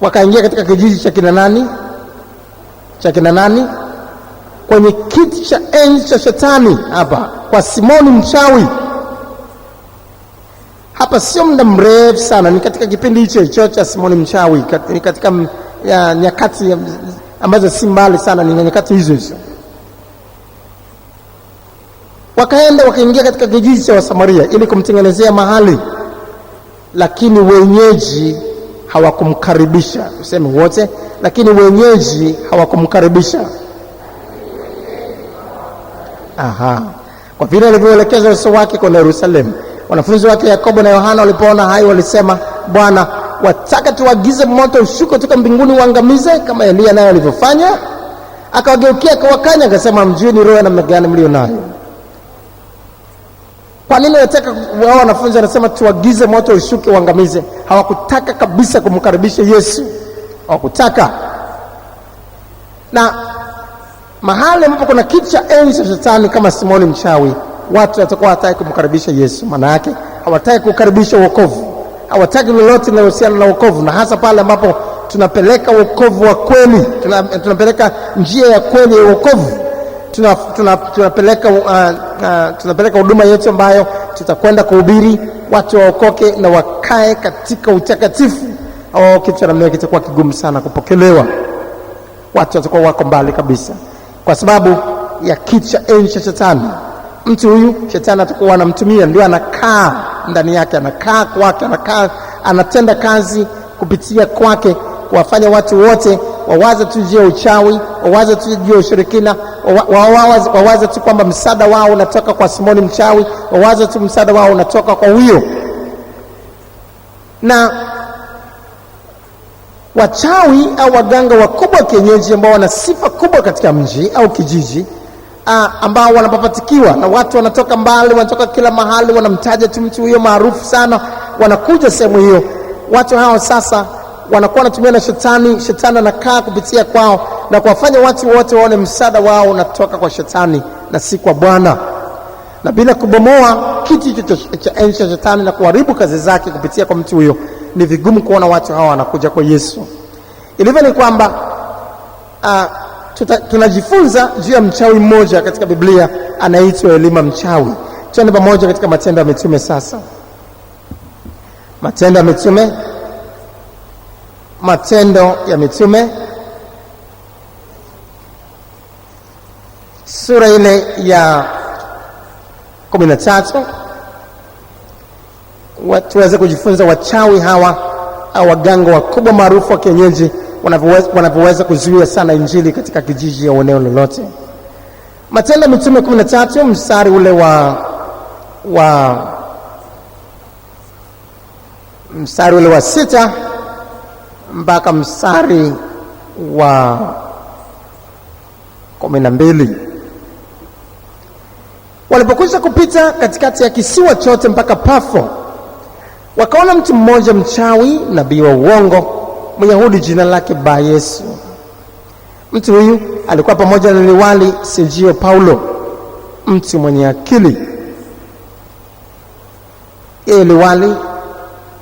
Wakaingia katika kijiji cha kina nani? Cha kina nani? Kwenye kiti cha enzi cha shetani, hapa kwa Simoni mchawi. Hapa sio muda mrefu sana, ni katika kipindi hicho cha Simoni mchawi, ni katika nyakati ambazo si mbali sana, ni nyakati hizo. Wakaenda wakaingia katika kijiji cha Wasamaria ili kumtengenezea mahali, lakini wenyeji hawakumkaribisha. Tuseme wote, lakini wenyeji hawakumkaribisha. Kwa vile alivyoelekeza uso wake kwa Yerusalemu. Wanafunzi wake Yakobo na Yohana walipoona hayo walisema, Bwana, wataka tuagize moto ushuke kutoka mbinguni uangamize kama Elia naye alivyofanya? Akawageukia akawakanya akasema, mjui ni roho ya namna gani mlio nayo. Kwa nini wataka wao wanafunzi wanasema tuagize moto ushuke uangamize? Hawakutaka kabisa kumkaribisha Yesu. Hawakutaka. Na mahali ambapo kuna kitu cha enzi cha shetani kama Simoni mchawi, watu watakuwa hataki kumkaribisha Yesu. Maana yake hawataki kukaribisha wokovu. Hawataki lolote linalohusiana na wokovu, na hasa pale ambapo tunapeleka wokovu wa kweli, tunapeleka njia ya kweli ya wokovu. Tunapeleka huduma yetu ambayo tutakwenda kuhubiri watu waokoke na wakae katika utakatifu. Kitu cha namna kitakuwa kigumu sana kupokelewa. Watu watakuwa wako mbali kabisa kwa sababu ya kitu cha enzi cha shetani. Mtu huyu shetani atakuwa anamtumia, ndio anakaa ndani yake, anakaa kwake, anatenda kazi kupitia kwake, kuwafanya watu wote wawaze tu juu ya uchawi, wawaze tu juu ya ushirikina, wawaze tu kwamba msaada wao unatoka kwa Simoni mchawi, wawaze tu msaada wao unatoka kwa huyo. Na wachawi au waganga wakubwa kienyeji ambao wana sifa kubwa katika mji au kijiji, ambao wanapapatikiwa na watu wanatoka mbali, wanatoka kila mahali, wanamtaja tu mtu huyo maarufu sana, wanakuja sehemu hiyo. Watu hao sasa wanakuwa wanatumia na shetani. Shetani anakaa kupitia kwao na kuwafanya watu wote waone msaada wao unatoka kwa shetani na si kwa Bwana. Na bila kubomoa kiti cha enzi cha shetani na kuharibu kazi zake kupitia kwa mtu huyo, ni vigumu kuona watu hawa wanakuja kwa Yesu. Ilivyo ni kwamba tunajifunza juu ya mchawi mmoja katika Biblia anaitwa Elima mchawi. Twende pamoja katika Matendo ya Mitume sasa. Matendo ya Mitume sura ile ya 13. Tuweze kujifunza wachawi hawa au waganga wakubwa maarufu wa kienyeji wanavyoweza kuzuia sana injili katika kijiji au eneo lolote. Matendo ya Mitume 13 mstari ule wa 6 mpaka mstari wa 12. Walipokwisha kupita katikati ya kisiwa chote mpaka Pafo, wakaona mtu mmoja mchawi, nabii wa uongo, Myahudi, jina lake Bar-Yesu. Mtu huyu alikuwa pamoja na liwali Sergio Paulo, mtu mwenye akili. Yeye liwali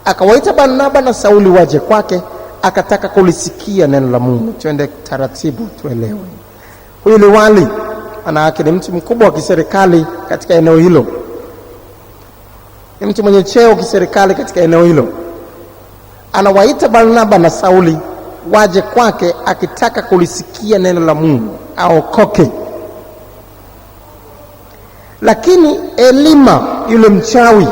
akawaita Barnaba na Sauli waje kwake, akataka kulisikia neno la Mungu. Twende taratibu tuelewe. Huyu liwali anake ni mtu mkubwa wa kiserikali katika eneo hilo. Ni mtu mwenye cheo kiserikali katika eneo hilo. Anawaita Barnaba na Sauli waje kwake, akitaka kulisikia neno la Mungu aokoke. Lakini Elima yule mchawi,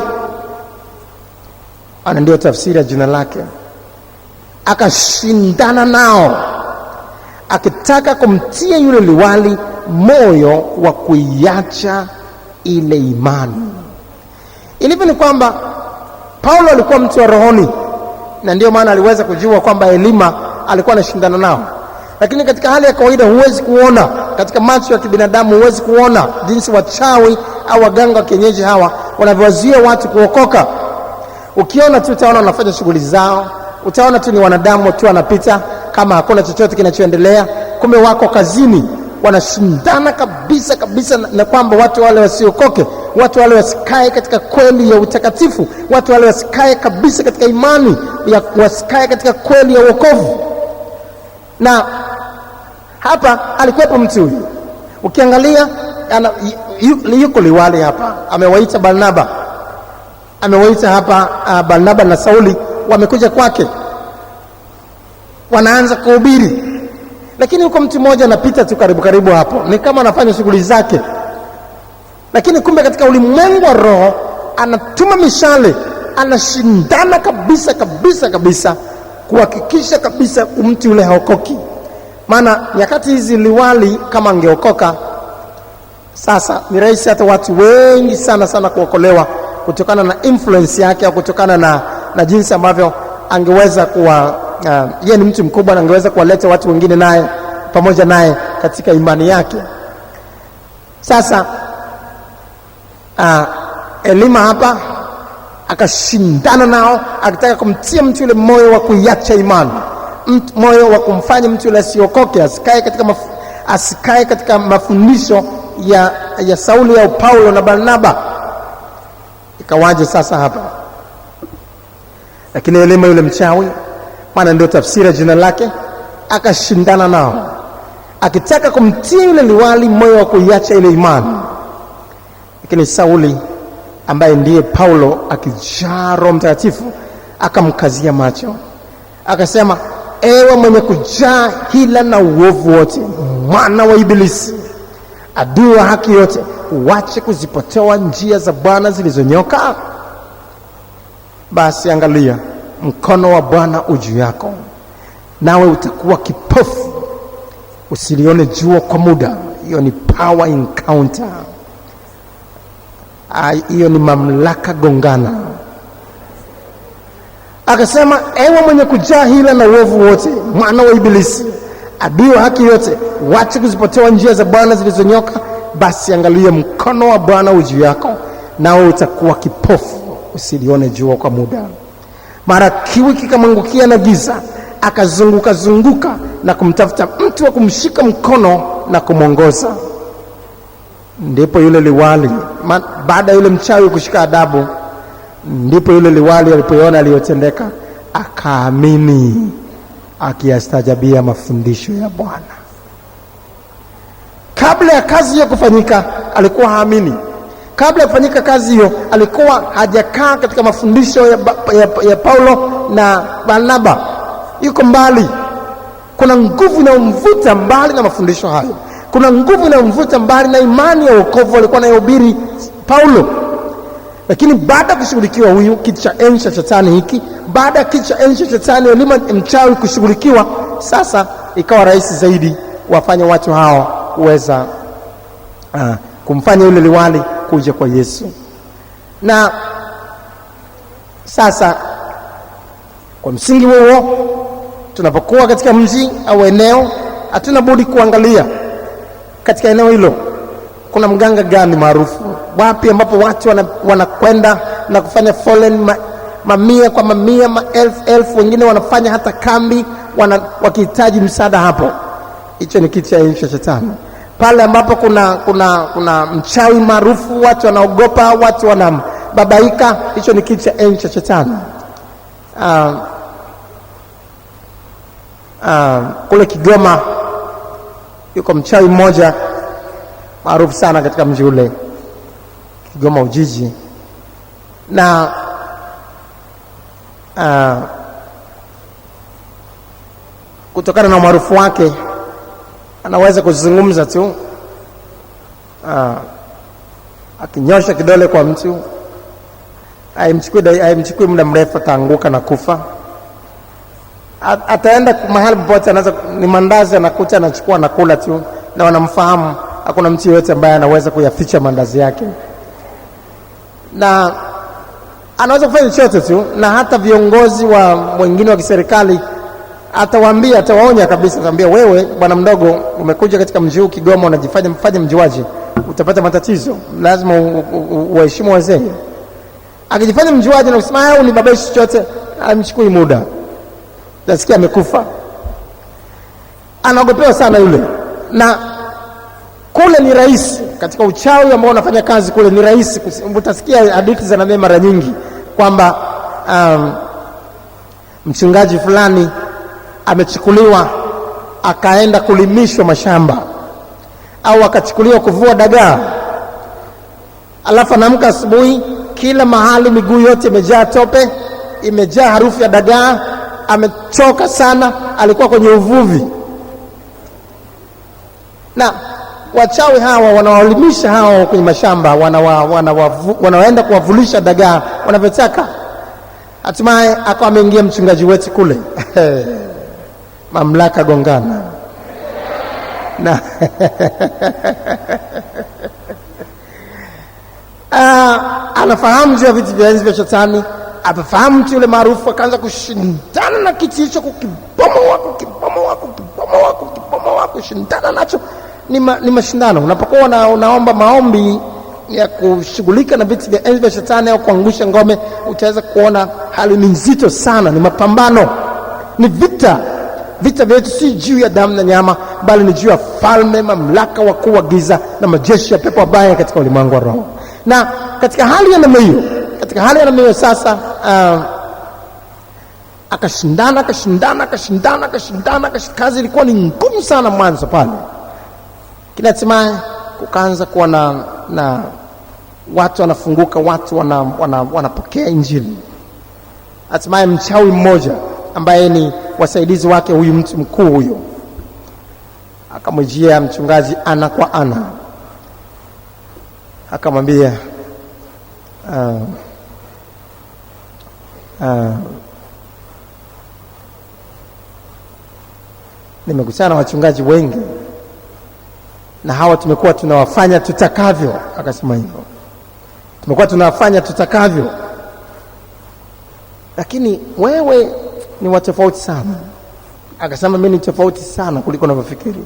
ana ndio tafsiri ya jina lake, akashindana nao, akitaka kumtia yule liwali moyo wa kuiacha ile imani. Ilivyo ni kwamba Paulo alikuwa mtu wa rohoni, na ndio maana aliweza kujua kwamba Elima alikuwa anashindana nao. Lakini katika hali ya kawaida huwezi kuona, katika macho ya kibinadamu huwezi kuona jinsi wachawi au waganga wa kienyeji hawa wanavyowazuia watu kuokoka. Ukiona tu utaona wanafanya shughuli zao, utaona tu ni wanadamu tu wanapita kama hakuna chochote kinachoendelea. Kumbe wako kazini, wanashindana kabisa na kwamba watu wale wasiokoke, watu wale wasikae katika kweli ya utakatifu, watu wale wasikae kabisa katika imani ya wasikae katika kweli ya wokovu. Na hapa alikuwepo mtu huyu. Ukiangalia yuko liwali hapa, amewaita Barnaba, amewaita hapa Barnaba na Sauli, wamekuja kwake, wanaanza kuhubiri. Lakini yuko mtu mmoja anapita tu karibu hapo, ni kama anafanya shughuli zake. Lakini kumbe katika ulimwengu wa roho anatuma mishale, anashindana kabisa kuhakikisha kabisa mtu yule haokoki. Maana nyakati hizi liwali kama angeokoka, Sasa ni rahisi hata watu wengi sana kuokolewa kutokana na influence yake, au kutokana na jinsi ambavyo angeweza kuwa yeye ni mtu mkubwa na angeweza kuwaleta watu wengine naye pamoja naye katika imani yake. Sasa Elima hapa akashindana nao, akitaka kumtia mtu yule moyo wa kuiacha imani, moyo wa kumfanya mtu yule asiokoke, asikae katika mafundisho ya Sauli au Paulo na Barnaba. Ikawaje sasa hapa? Lakini Elima yule mchawi, maana ndio tafsiri ya jina lake, akashindana nao akitaka kumtia yule liwali moyo wa kuiacha ile imani. Lakini Sauli ambaye ndiye Paulo, akijaa Roho Mtakatifu, akamkazia macho akasema, ewe mwenye kujaa hila na uovu wote, mwana wa Ibilisi, adui wa haki yote, uache kuzipotoa njia za Bwana zilizonyoka. Basi angalia, mkono wa Bwana ujuu yako, nawe utakuwa kipofu usilione jua kwa muda. Hiyo ni power encounter. Hiyo ni mamlaka gongana. Akasema, ewe mwenye kujaa hila na uovu wote, mwana wa Ibilisi, adui wa haki yote, wache kuzipotoa njia za Bwana zilizonyoka. Basi angalia, mkono wa Bwana ujuu yako, nawe utakuwa kipofu usilione jua kwa muda. Mara kiwi kikamwangukia na giza, akazunguka na kumtafuta mtu wa kumshika mkono na kumwongoza. Ndipo yule liwali, baada yule mchawi kushika adabu, ndipo yule liwali alipoona aliyotendeka, akaamini, akiyastajabia mafundisho ya Bwana. Kabla ya kazi hiyo kufanyika, alikuwa haamini. Kabla ya kufanyika kazi hiyo, alikuwa hajakaa katika mafundisho ya Paulo na Barnaba. Yuko mbali. Kuna nguvu inayomvuta mbali na mafundisho hayo. Kuna nguvu inayomvuta mbali na imani ya wokovu alikuwa anayehubiri Paulo. Lakini baada ya kushughulikiwa huyu kiti cha enzi cha shetani hiki, baada ya kiti cha enzi cha shetani Elima mchawi kushughulikiwa, sasa ikawa rahisi zaidi wafanya watu hao kuweza kumfanya yule liwali kuja kwa Yesu. Na sasa kwa msingi huo, tunapokuwa katika mji au eneo, hatuna budi kuangalia katika eneo hilo kuna mganga gani maarufu, wapi ambapo watu wanakwenda na kufanya foleni, mamia kwa mamia, maelfu, wengine wanafanya hata kambi, wakihitaji msaada hapo. Hicho ni kiti cha enzi cha shetani. Pale ambapo kuna mchawi maarufu, watu wanaogopa, watu wanababaika, hicho ni kiti cha enzi cha shetani. Kule Kigoma yuko mchawi mmoja maarufu sana katika mji ule, Kigoma Ujiji, na kutokana na umaarufu wake anaweza kuzungumza tu, akinyosha kidole kwa mtu, haimchukui muda mrefu, ataanguka na kufa. Ataenda mahali popote, anaweza ni mandazi anakuta, anachukua, anakula tu, na wanamfahamu. Hakuna mtu yote ambaye anaweza kuyaficha mandazi yake, na anaweza kufanya chochote tu. Na hata viongozi wengine wa kiserikali atawaonya kabisa, atawaambia, wewe bwana mdogo, umekuja katika mji huu Kigoma, unajifanya mjuaji, utapata matatizo, lazima uheshimu wazee. Akijifanya mjuaji na kusema au ni babashi chochote, amchukui muda, nasikia amekufa. Anaogopewa sana yule. Na kule ni rahisi, katika uchawi ambao unafanya kazi kule ni rahisi. Utasikia hadithi za nabii mara nyingi kwamba mchungaji fulani amechukuliwa akaenda kulimishwa mashamba, au akachukuliwa kuvua dagaa, alafu anaamka asubuhi, kila mahali miguu yote imejaa tope, imejaa harufu ya dagaa, amechoka sana, alikuwa kwenye uvuvi. Na wachawi hawa wanawalimisha hao kwenye mashamba, wanaenda kuwavulisha dagaa wanavyotaka. Hatimaye akawa ameingia mchungaji wetu kule mamlaka gongana. na anafahamu juu ya viti vya enzi vya Shetani. Afahamu mtu yule maarufu akaanza kushindana na kiti hicho, kukibomoa, kushindana nacho. Ni mashindano. Unapokuwa unaomba maombi ya kushughulika na viti vya enzi vya Shetani au kuangusha ngome, utaweza kuona hali ni nzito sana. Ni mapambano, ni vita. Vita vyetu si juu ya damu na nyama, bali ni juu ya falme, mamlaka, wakuu wa giza na majeshi ya pepo wabaya katika ulimwengu wa roho. Na katika hali ya namna hiyo, sasa akashindana. Kazi ilikuwa ni ngumu sana mwanzo pale. Kila hatimaye kukaanza kuwa na watu wanafunguka, watu wanapokea Injili. Hatimaye mchawi mmoja ambaye ni wasaidizi wake huyu mtu mkuu huyo akamjia mchungaji ana kwa ana, akamwambia nimekutana na wachungaji wengi na hawa tumekuwa tunawafanya tutakavyo. Akasema hivyo, tumekuwa tunawafanya tutakavyo, lakini wewe ni wa tofauti sana. Akasema mimi ni tofauti sana kuliko unavyofikiri.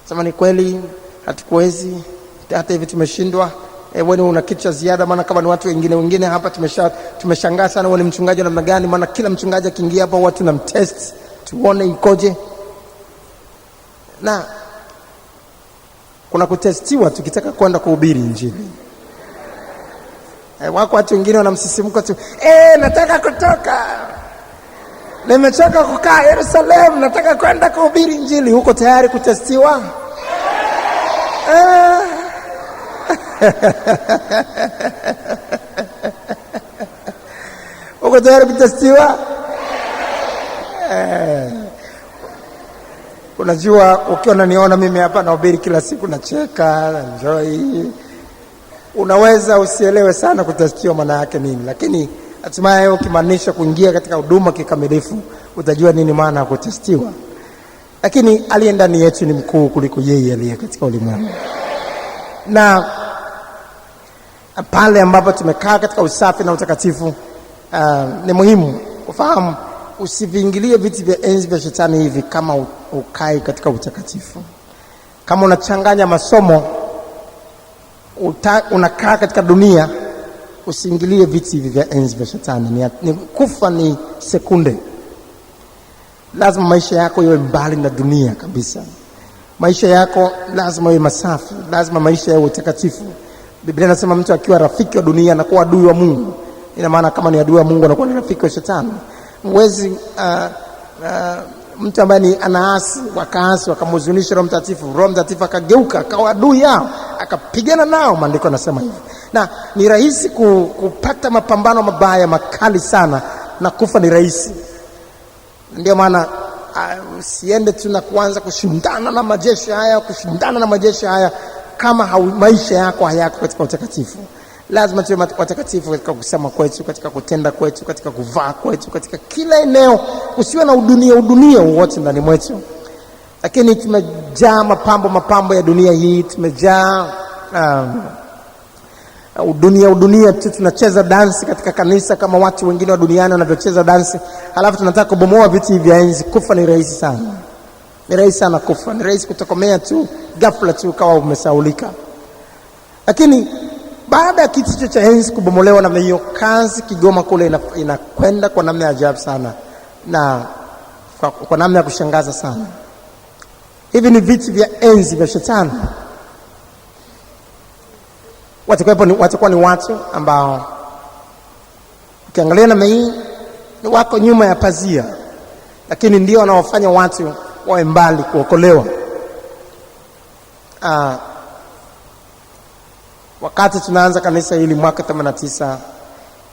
Sema ni kweli hatukuwezi, hata hivi tumeshindwa. Wewe una kitu cha ziada, maana kama ni watu wengine hapa tumeshangaa sana wewe ni mchungaji namna gani, maana kila mchungaji akiingia hapa watu na mtest tuone ikoje. Na kuna kutestiwa tukitaka kwenda kuhubiri Injili. Wako watu wengine wanamsisimko tu, nataka kutoka, nimechoka kukaa Yerusalemu, nataka kwenda kuhubiri Injili. Huko tayari kutestiwa? Uko tayari kutestiwa? Unajua, ukiwa unaniona mimi hapa nahubiri kila siku, nacheka, enjoy, unaweza usielewe sana kutestiwa maana yake nini, lakini hatimaye ukimaanisha kuingia katika huduma kikamilifu utajua nini maana ya kutestiwa. Lakini aliye ndani yetu ni mkuu kuliko yeye aliye katika ulimwengu. Na pale ambapo tumekaa katika usafi na utakatifu, ni muhimu kufahamu usiviingilie viti vya enzi vya Shetani hivi kama ukai katika utakatifu. Kama unachanganya masomo, unakaa katika dunia, usiingilie viti hivi vya enzi vya Shetani. Ni kufa ni sekunde. Lazima maisha yako yawe mbali na dunia kabisa. Maisha yako lazima yawe masafi, lazima maisha yawe utakatifu. Biblia inasema mtu akiwa rafiki wa dunia anakuwa adui wa Mungu. Ina maana kama ni adui wa Mungu anakuwa ni rafiki wa Shetani. Mwezi mtu ambaye ni anaasi, wakamhuzunisha Roho Mtakatifu akageuka akawa adui yao, akapigana nao. Maandiko yanasema hivi. Na ni rahisi kupata mapambano mabaya makali sana, na kufa ni rahisi. Ndio maana usiende tu na kuanza kushindana na majeshi haya kama maisha yako hayako katika utakatifu. Lazima tuwe watakatifu katika kusema kwetu, katika kutenda kwetu, katika kuvaa kwetu, katika kila eneo. Usiwe na udunia wote ndani mwetu. Lakini tumejaa mapambo ya dunia hii, tumejaa udunia tu. Tunacheza dansi katika kanisa kama watu wengine wa duniani wanavyocheza dansi, halafu tunataka kubomoa viti vya enzi. Kufa ni rahisi sana. Ni rahisi sana kufa, ni rahisi kutokomea tu ghafla tu kawa umesaulika. Lakini baada ya kiti cha enzi kubomolewa na hiyo, kazi Kigoma kule inakwenda kwa namna ya ajabu sana na kwa namna ya kushangaza sana. Hivi ni viti vya enzi vya shetani. Watakuwa ni watu ambao ukiangalia namna hii ni wako nyuma ya pazia, lakini ndio wanaofanya watu wawe mbali kuokolewa. Wakati tunaanza kanisa hili mwaka 89,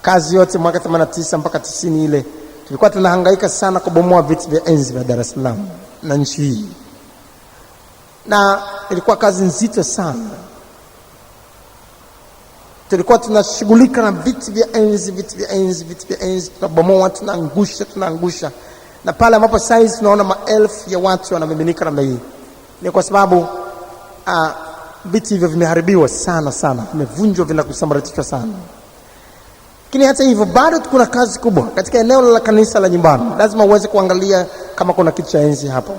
kazi yote mwaka 89 mpaka 90 ile, tulikuwa tunahangaika sana kubomoa viti vya enzi vya Dar es Salaam na nchi hii. Na ilikuwa kazi nzito sana. Tulikuwa tunashughulika na viti vya enzi, tunabomoa, tunaangusha. Na pale ambapo saizi tunaona maelfu ya watu wanamiminika namna hii, ni kwa sababu viti hivyo vimeharibiwa sana, vimevunjwa, vinakusambaratishwa sana. Lakini hata hivyo bado kuna kazi kubwa katika eneo la kanisa la nyumbani. Lazima uweze kuangalia kama kuna kiti cha enzi hapo,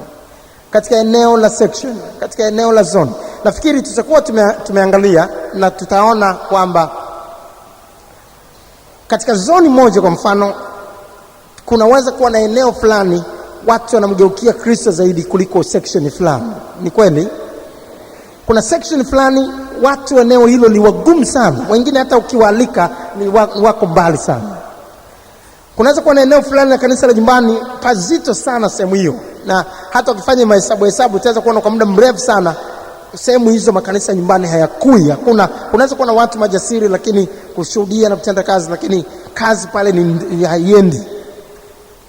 katika eneo la section, katika eneo la zone. Nafikiri tutakuwa tumeangalia na tutaona kwamba katika zoni moja kwa mfano, kunaweza kuwa na eneo fulani watu wanamgeukia Kristo zaidi kuliko section fulani. Ni kweli? Kuna section fulani watu eneo hilo ni wagumu sana, wengine hata ukiwaalika ni wako mbali sana. Kunaweza kuwa na eneo fulani la kanisa la nyumbani pazito sana sehemu hiyo, na hata ukifanya mahesabu utaweza kuona kwa muda mrefu sana sehemu hizo makanisa nyumbani hayakui. Kunaweza kuwa na watu majasiri lakini kushuhudia na kutenda kazi, lakini kazi pale ni haiendi.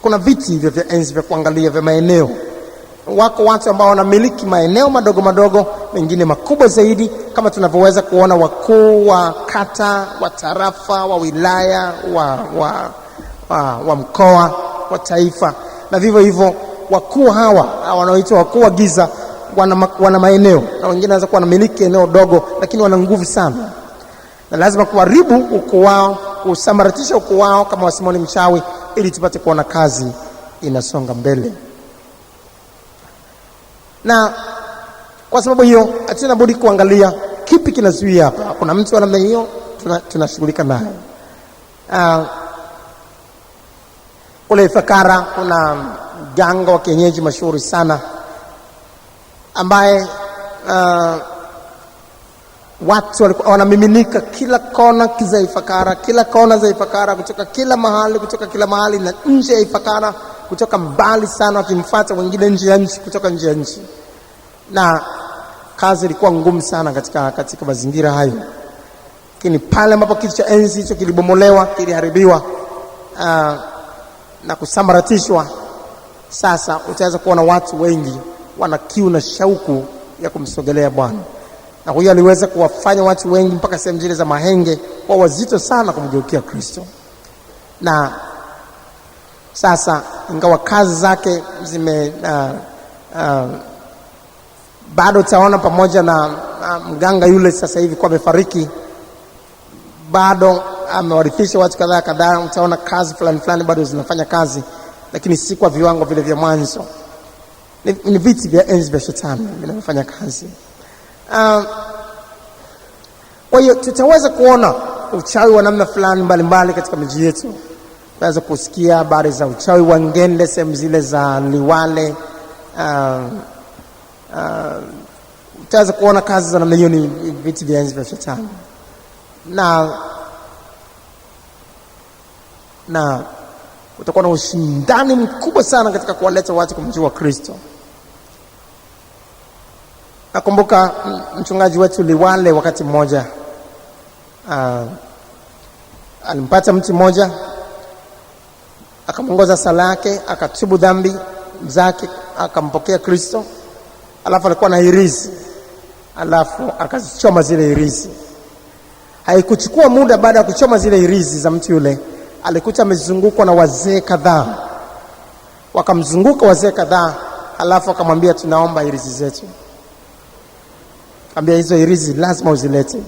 Kuna viti hivyo vya enzi vya kuangalia vya maeneo. Wako watu ambao wanamiliki maeneo madogo, mengine makubwa zaidi, kama tunavyoweza kuona wakuu wa kata, wa tarafa, wa wilaya, wa mkoa, wa taifa. Na vivyo hivyo wakuu hawa wanaoitwa wakuu wa giza wana maeneo, na wengine wanaweza kuwa wanamiliki eneo dogo lakini wana nguvu sana. Na lazima kuharibu ukuu wao, kusambaratisha ukuu wao kama wa Simoni mchawi, ili tupate kuona kazi inasonga mbele. Na kwa sababu hiyo hatuna budi kuangalia kipi kinazuia hapa. Kuna mtu wa namna hiyo tunashughulika naye. Ule Ifakara kuna ganga wa kienyeji mashuhuri sana ambaye watu walikuwa wanamiminika kila kona za Ifakara, kila kona za Ifakara, kutoka kila mahali na nje ya Ifakara, kutoka mbali sana, wakimfuata wengine nje ya nchi, kutoka nje ya nchi. Na kazi ilikuwa ngumu sana katika mazingira hayo. Lakini pale ambapo kiti cha enzi hicho kilibomolewa, kiliharibiwa na kusambaratishwa, sasa utaweza kuona watu wengi wana kiu na shauku ya kumsogelea Bwana. Na huyo aliweza kuwafanya watu wengi mpaka sehemu zile za Mahenge kwa wazito sana kumgeukia Kristo. Na sasa ingawa kazi zake bado utaona pamoja na mganga yule sasa hivi kwa amefariki, bado amewarithisha watu kadhaa. Utaona kazi fulani bado zinafanya kazi, lakini si kwa viwango vile vya mwanzo. Ni viti vya enzi vya shetani vinafanya kazi. Kwa hiyo tutaweza kuona uchawi wa namna fulani mbalimbali katika miji yetu. Tunaweza kusikia habari za uchawi wa Ngende, sehemu zile za Liwale. Utaweza kuona kazi za namna hiyo, ni viti vya enzi vya shetani. Na utakuwa na ushindani mkubwa sana katika kuwaleta watu kumjua Kristo. Nakumbuka mchungaji wetu Liwale wakati mmoja alimpata mtu mmoja, akamongoza sala yake, akatubu dhambi zake, akampokea Kristo. Alafu alikuwa na hirizi, alafu akazichoma zile hirizi. Haikuchukua muda baada ya kuchoma zile hirizi za mtu yule, alikuta amezungukwa na wazee kadhaa. Wakamzunguka wazee kadhaa, alafu akamwambia, tunaomba hirizi zetu. Ambia hizo hirizi lazima uzilete.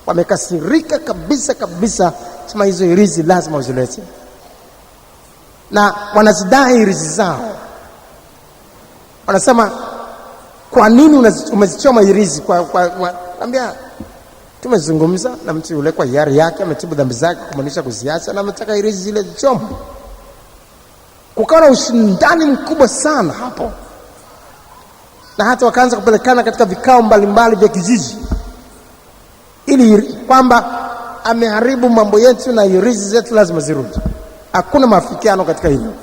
Wamekasirika kabisa, sema hizo hirizi lazima uzilete. Na wanazidai hirizi zao. Wanasema, kwa nini umezichoma hirizi? Naambia, tumezungumza na mtu yule kwa hiari yake, ametubu dhambi zake kumaanisha kuziacha, na ametaka hirizi zile zichome. Kukawa na ushindani mkubwa sana hapo, na hata wakaanza kupelekana katika vikao mbalimbali vya kijiji, ili kwamba ameharibu mambo yetu na hirizi zetu lazima zirudi. Hakuna maafikiano katika hilo,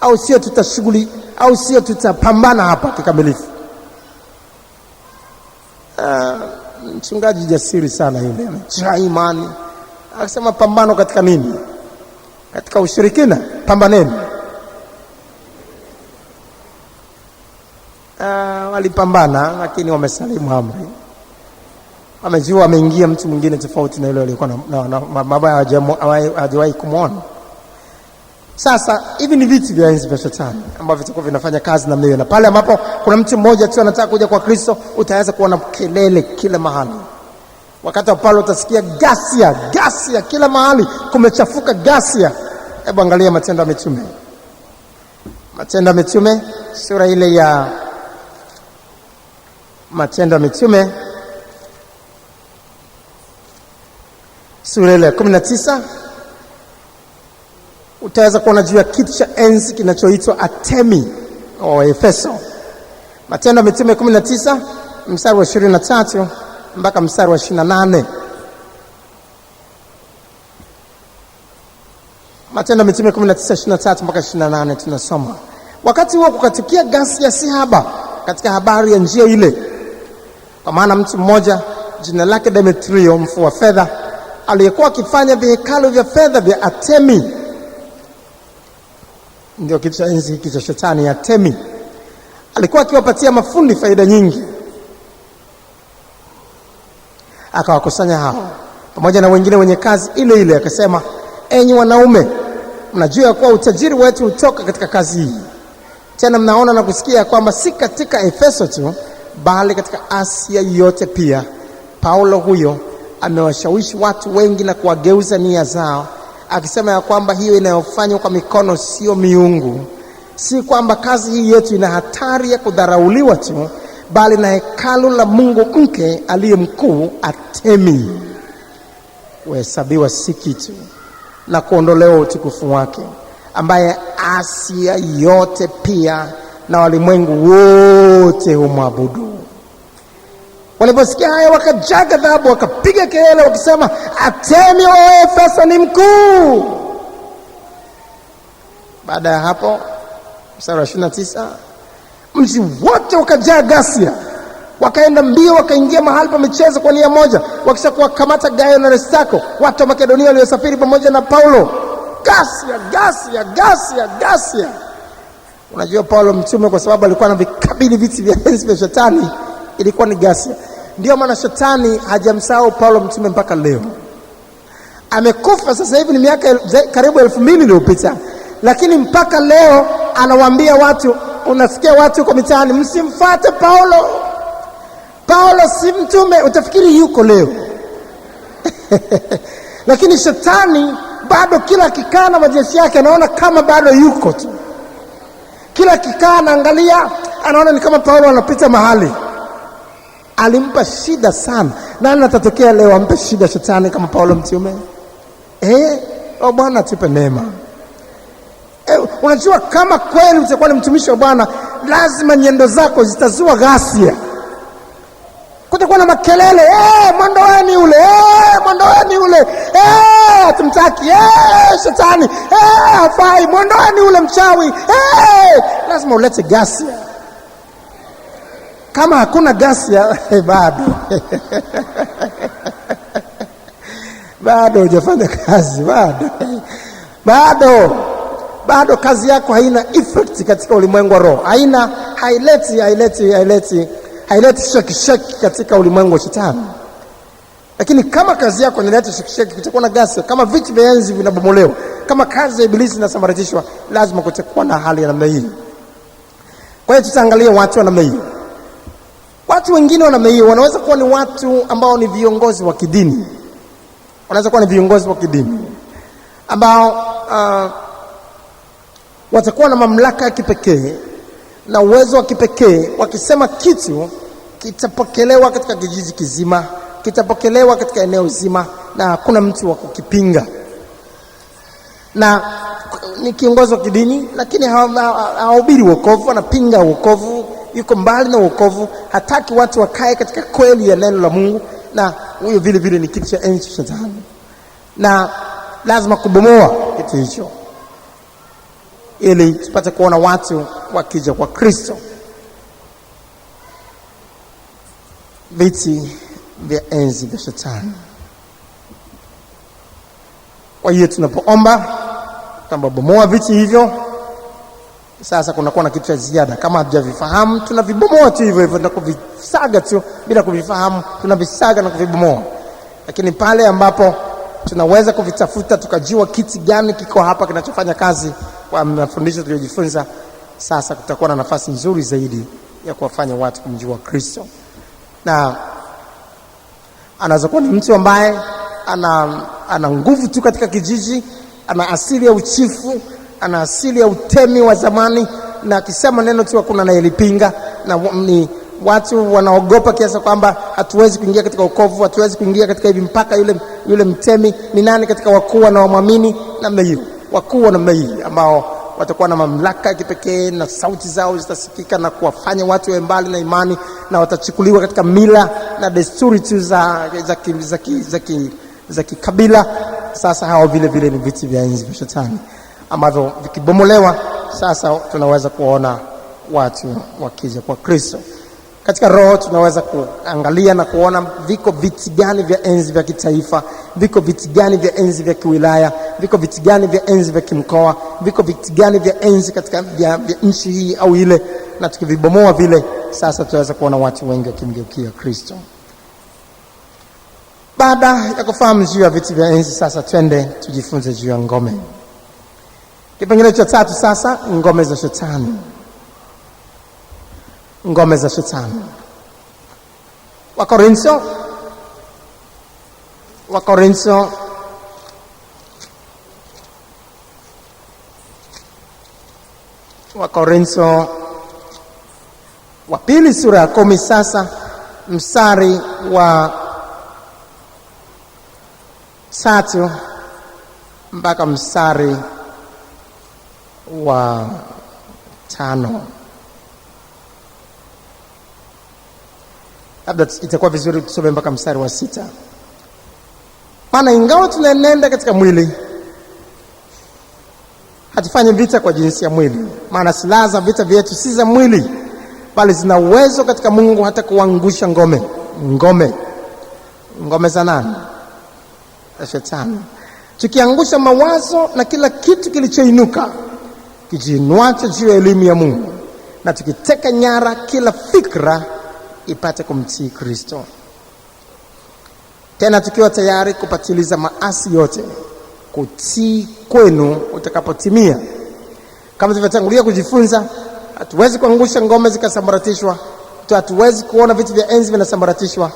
au sio tutashughuli, au sio tutapambana hapa kikamilifu. Mchungaji jasiri sana yule, amejaa imani, akasema, pambano katika nini? Katika ushirikina, pambaneni. Walipambana, lakini wamesalimu amri. Wamejua wameingia mtu mwingine tofauti na yule aliyekuwa na mabaya hajawahi kumwona. Sasa hivi ni viti vya enzi vya Shetani ambavyo vitakuwa vinafanya kazi namna hiyo, na pale ambapo kuna mtu mmoja tu anataka kuja kwa Kristo, utaweza kuona kelele kila mahali. Wakati wa Paulo utasikia ghasia kila mahali, kumechafuka ghasia. Hebu angalia Matendo ya Mitume. Matendo ya Mitume sura ile ya Matendo ya Mitume sura ile ya 19, utaweza kuona juu ya kiti cha enzi kinachoitwa Artemi wa Efeso. Matendo ya Mitume 19 mstari wa 23 mpaka mstari wa 28. Matendo ya Mitume 19:23 mpaka 28 tunasoma. Wakati huo kukatukia ghasia si haba katika habari ya njia ile, kwa maana mtu mmoja jina lake Demetrio, mfua fedha, aliyekuwa akifanya vihekalu vya fedha vya Artemi, ndio kitu cha enzi hiki cha Shetani, Artemi, alikuwa akiwapatia mafundi faida nyingi. Akawakusanya hao pamoja na wengine wenye kazi ile ile, akasema, enyi wanaume, mnajua kuwa utajiri wetu hutoka katika kazi hii. Tena mnaona na kusikia kwamba si katika Efeso tu, bali katika Asia yote pia Paulo huyo amewashawishi watu wengi na kuwageuza nia zao, akisema ya kwamba hiyo inayofanywa kwa mikono sio miungu. Si kwamba kazi hii yetu ina hatari ya kudharauliwa tu, bali na hekalu la Mungu mke aliye mkuu, Artemi, huhesabiwa si kitu na kuondolewa utukufu wake, ambaye Asia yote pia na walimwengu wote humwabudu. Waliposikia haya wakajaa ghadhabu, wakapiga kelele wakisema, Artemi wa Efeso ni mkuu. Baada ya hapo, mstari wa 29, mji wote wakajaa ghasia, wakaenda mbio, wakaingia mahali pa michezo kwa nia moja, wakisha kuwakamata Gayo na Aristarko, watu wa Makedonia waliosafiri pamoja na Paulo. Ghasia. Unajua Paulo mtume, kwa sababu alikuwa anavikabili viti vya enzi vya Shetani, ilikuwa ni ghasia. Ndio maana Shetani hajamsahau Paulo mtume mpaka leo. Amekufa sasa hivi, ni miaka karibu 2000 iliyopita, lakini mpaka leo anawaambia watu, unasikia watu kwa mitaani, msimfuate Paulo. Paulo si mtume. Utafikiri yuko leo. Lakini Shetani bado kila kikaa na majeshi yake anaona kama bado yuko tu. Kila kikaa anaangalia, anaona ni kama Paulo anapita mahali. Alimpa shida sana. Nani atatokea leo ampe shida Shetani kama Paulo mtume? Bwana atupe neema. Unajua kama kweli utakuwa ni mtumishi wa Bwana, lazima nyendo zako zitazua ghasia. Kutakuwa na makelele, mondoeni ule, hatumtaki, Shetani, hafai, mondoeni ule mchawi, lazima ulete ghasia. Kama hakuna ghasia, bado hujafanya kazi, bado kazi yako haina effect katika ulimwengu wa roho. Haileti shaki katika ulimwengu wa Shetani. Lakini kama kazi yako inaleta shaki, kutakuwa na ghasia. Kama viti vya enzi vinabomolewa, kama kazi ya ibilisi inasambaratishwa, lazima kutakuwa na hali ya namna hii. Kwa hiyo tutaangalia watu wa namna hii. Watu wengine wa namna hii wanaweza kuwa ni watu ambao ni viongozi wa kidini. Ambao watakuwa na mamlaka ya kipekee, na uwezo wa kipekee. Wakisema kitu kitapokelewa katika kijiji kizima, kitapokelewa katika eneo zima, na hakuna mtu wa kukipinga. Na ni kiongozi wa kidini, lakini hahubiri wokovu, anapinga wokovu, yuko mbali na wokovu, hataki watu wakae katika kweli ya neno la Mungu. Na huyo vile vile ni kitu cha enzi Shetani, na lazima kubomoa kitu hicho ili tupate kuona watu wakija kwa Kristo. Viti vya enzi vya Shetani. Kwa hiyo tunapoomba tunabomoa viti hivyo, sasa kunakuwa na kitu cha ziada. Kama hatujavifahamu tunavibomoa tu hivyo hivyo, na kuvisaga tu bila kuvifahamu, tunavisaga na kuvibomoa. Lakini pale ambapo tunaweza kuvitafuta, tukajua kiti gani kiko hapa kinachofanya kazi kwa mafundisho tuliyojifunza, sasa kutakuwa na nafasi nzuri zaidi ya kuwafanya watu kumjua Kristo. Na anaweza kuwa ni mtu ambaye ana nguvu tu katika kijiji, ana asili ya uchifu, ana asili ya utemi wa zamani, na akisema neno tu hakuna anayelipinga, na ni watu wanaogopa kiasi kwamba hatuwezi kuingia katika wokovu, hatuwezi kuingia katika hivi mpaka yule mtemi ni nani katika wakuu wanaomwamini namna hiyo. Wakuu wa namna hii ambao watakuwa na mamlaka ya kipekee, na sauti zao zitasikika na kuwafanya watu wawe mbali na imani, na watachukuliwa katika mila na desturi tu za kikabila. Sasa hao vile vile ni viti vya enzi vya Shetani ambavyo vikibomolewa, sasa tunaweza kuona watu wakija kwa Kristo. Katika roho tunaweza kuangalia na kuona viko viti gani vya enzi vya kitaifa, viko viti gani vya enzi vya kiwilaya, viko viti gani vya enzi vya kimkoa, viko viti gani vya enzi katika vya nchi hii au ile. Na tukivibomoa vile, sasa tunaweza kuona watu wengi wakimgeukia Kristo. Baada ya kufahamu juu ya viti vya enzi, sasa twende tujifunze juu ya ngome. Kipengele cha 3 sasa, ngome za Shetani. Ngome za Shetani. Wakorintho wa pili sura ya 10 sasa mstari wa 3 mpaka mstari wa 5. Labda itakuwa vizuri tusome mpaka mstari wa 6. Maana ingawa tunaenenda katika mwili, hatufanyi vita kwa jinsi ya mwili. Maana silaha za vita vyetu si za mwili, bali zina uwezo katika Mungu hata kuangusha ngome. Ngome za nani? Za Shetani. Tukiangusha mawazo na kila kitu kilichoinuka kijiinuacho juu ya elimu ya Mungu, na tukiteka nyara kila fikra ipate kumtii Kristo. Tena tukiwa tayari kupatiliza maasi yote, kutii kwenu utakapotimia. Kama tulivyotangulia kujifunza, hatuwezi kuangusha ngome zikasambaratishwa, hatuwezi kuona vitu vya enzi vinasambaratishwa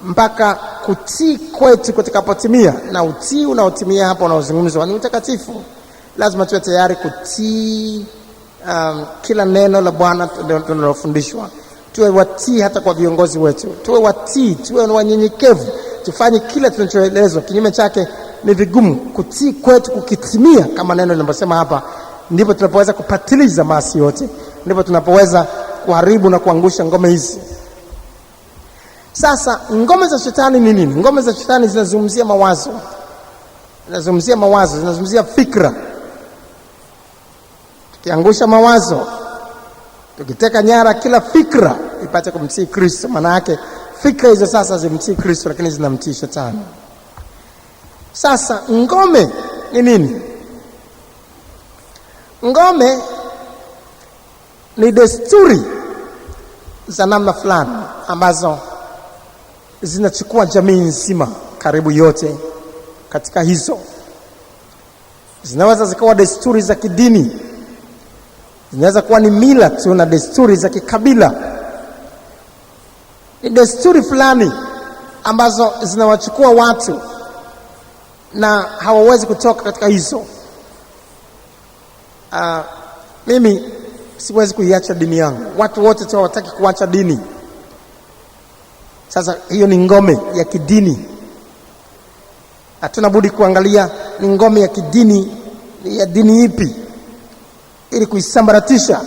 mpaka kutii kwetu kutakapotimia. Na utii unaotimia hapa unaozungumzwa ni utakatifu. Lazima tuwe tayari kutii kila neno la Bwana tunalofundishwa. Tuwe watii hata kwa viongozi wetu, tuwe watii, tuwe wanyenyekevu, tufanye kila tunachoelezwa. Kinyume chake ni vigumu. Kutii kwetu kukitimia kama neno linavyosema hapa, ndipo tunapoweza kupatiliza maasi yote, ndipo tunapoweza kuharibu na kuangusha ngome hizi. Sasa ngome za Shetani ni nini? Ngome za Shetani zinazungumzia mawazo, zinazungumzia fikra. Tukiangusha mawazo, tukiteka nyara kila fikra ipate kumtii Kristo. Maana yake fikra hizo sasa zimtii Kristo, lakini zinamtii Shetani. Sasa ngome ni nini? Ngome ni desturi za namna fulani ambazo zinachukua jamii nzima, karibu yote katika hizo. Zinaweza zikawa desturi za kidini, zinaweza kuwa ni mila tu na desturi za kikabila. Ni desturi fulani ambazo zinawachukua watu na hawawezi kutoka katika hizo. Mimi siwezi kuiacha dini yangu. Watu wote tu hawataki kuacha dini. Sasa hiyo ni ngome ya kidini. Hatuna budi kuangalia ni ngome ya kidini ya dini ipi ili kuisambaratisha.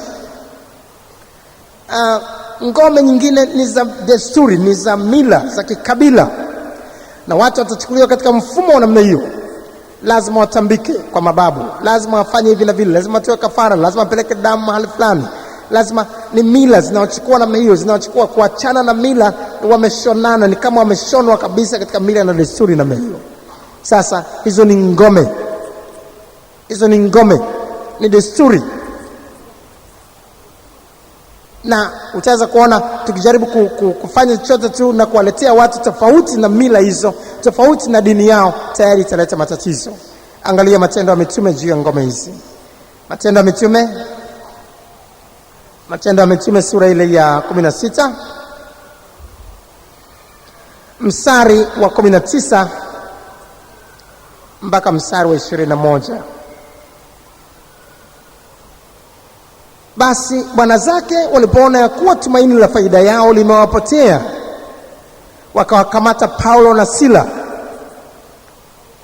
Ngome nyingine ni za desturi, ni za mila za kikabila, na watu watachukuliwa katika mfumo wa namna hiyo. Lazima watambike kwa mababu, lazima wafanye hivi na vile, lazima watoe kafara, lazima wapeleke damu mahali fulani, lazima ni mila zinawachukua namna hiyo, zinawachukua kuachana na mila. Wameshonana, ni kama wameshonwa kabisa katika mila na desturi namna hiyo. Sasa hizo ni ngome, hizo ni ngome, ni desturi. Na utaweza kuona tukijaribu kufanya chochote tu na kuwaletea watu tofauti na mila hizo, tofauti na dini yao, tayari italeta matatizo. Angalia Matendo ya Mitume juu ya ngome hizi. Matendo ya Mitume sura ile ya 16 mstari wa 19 mpaka mstari wa 21. Basi bwana zake walipoona ya kuwa tumaini la faida yao limewapotea, wakawakamata Paulo na Sila,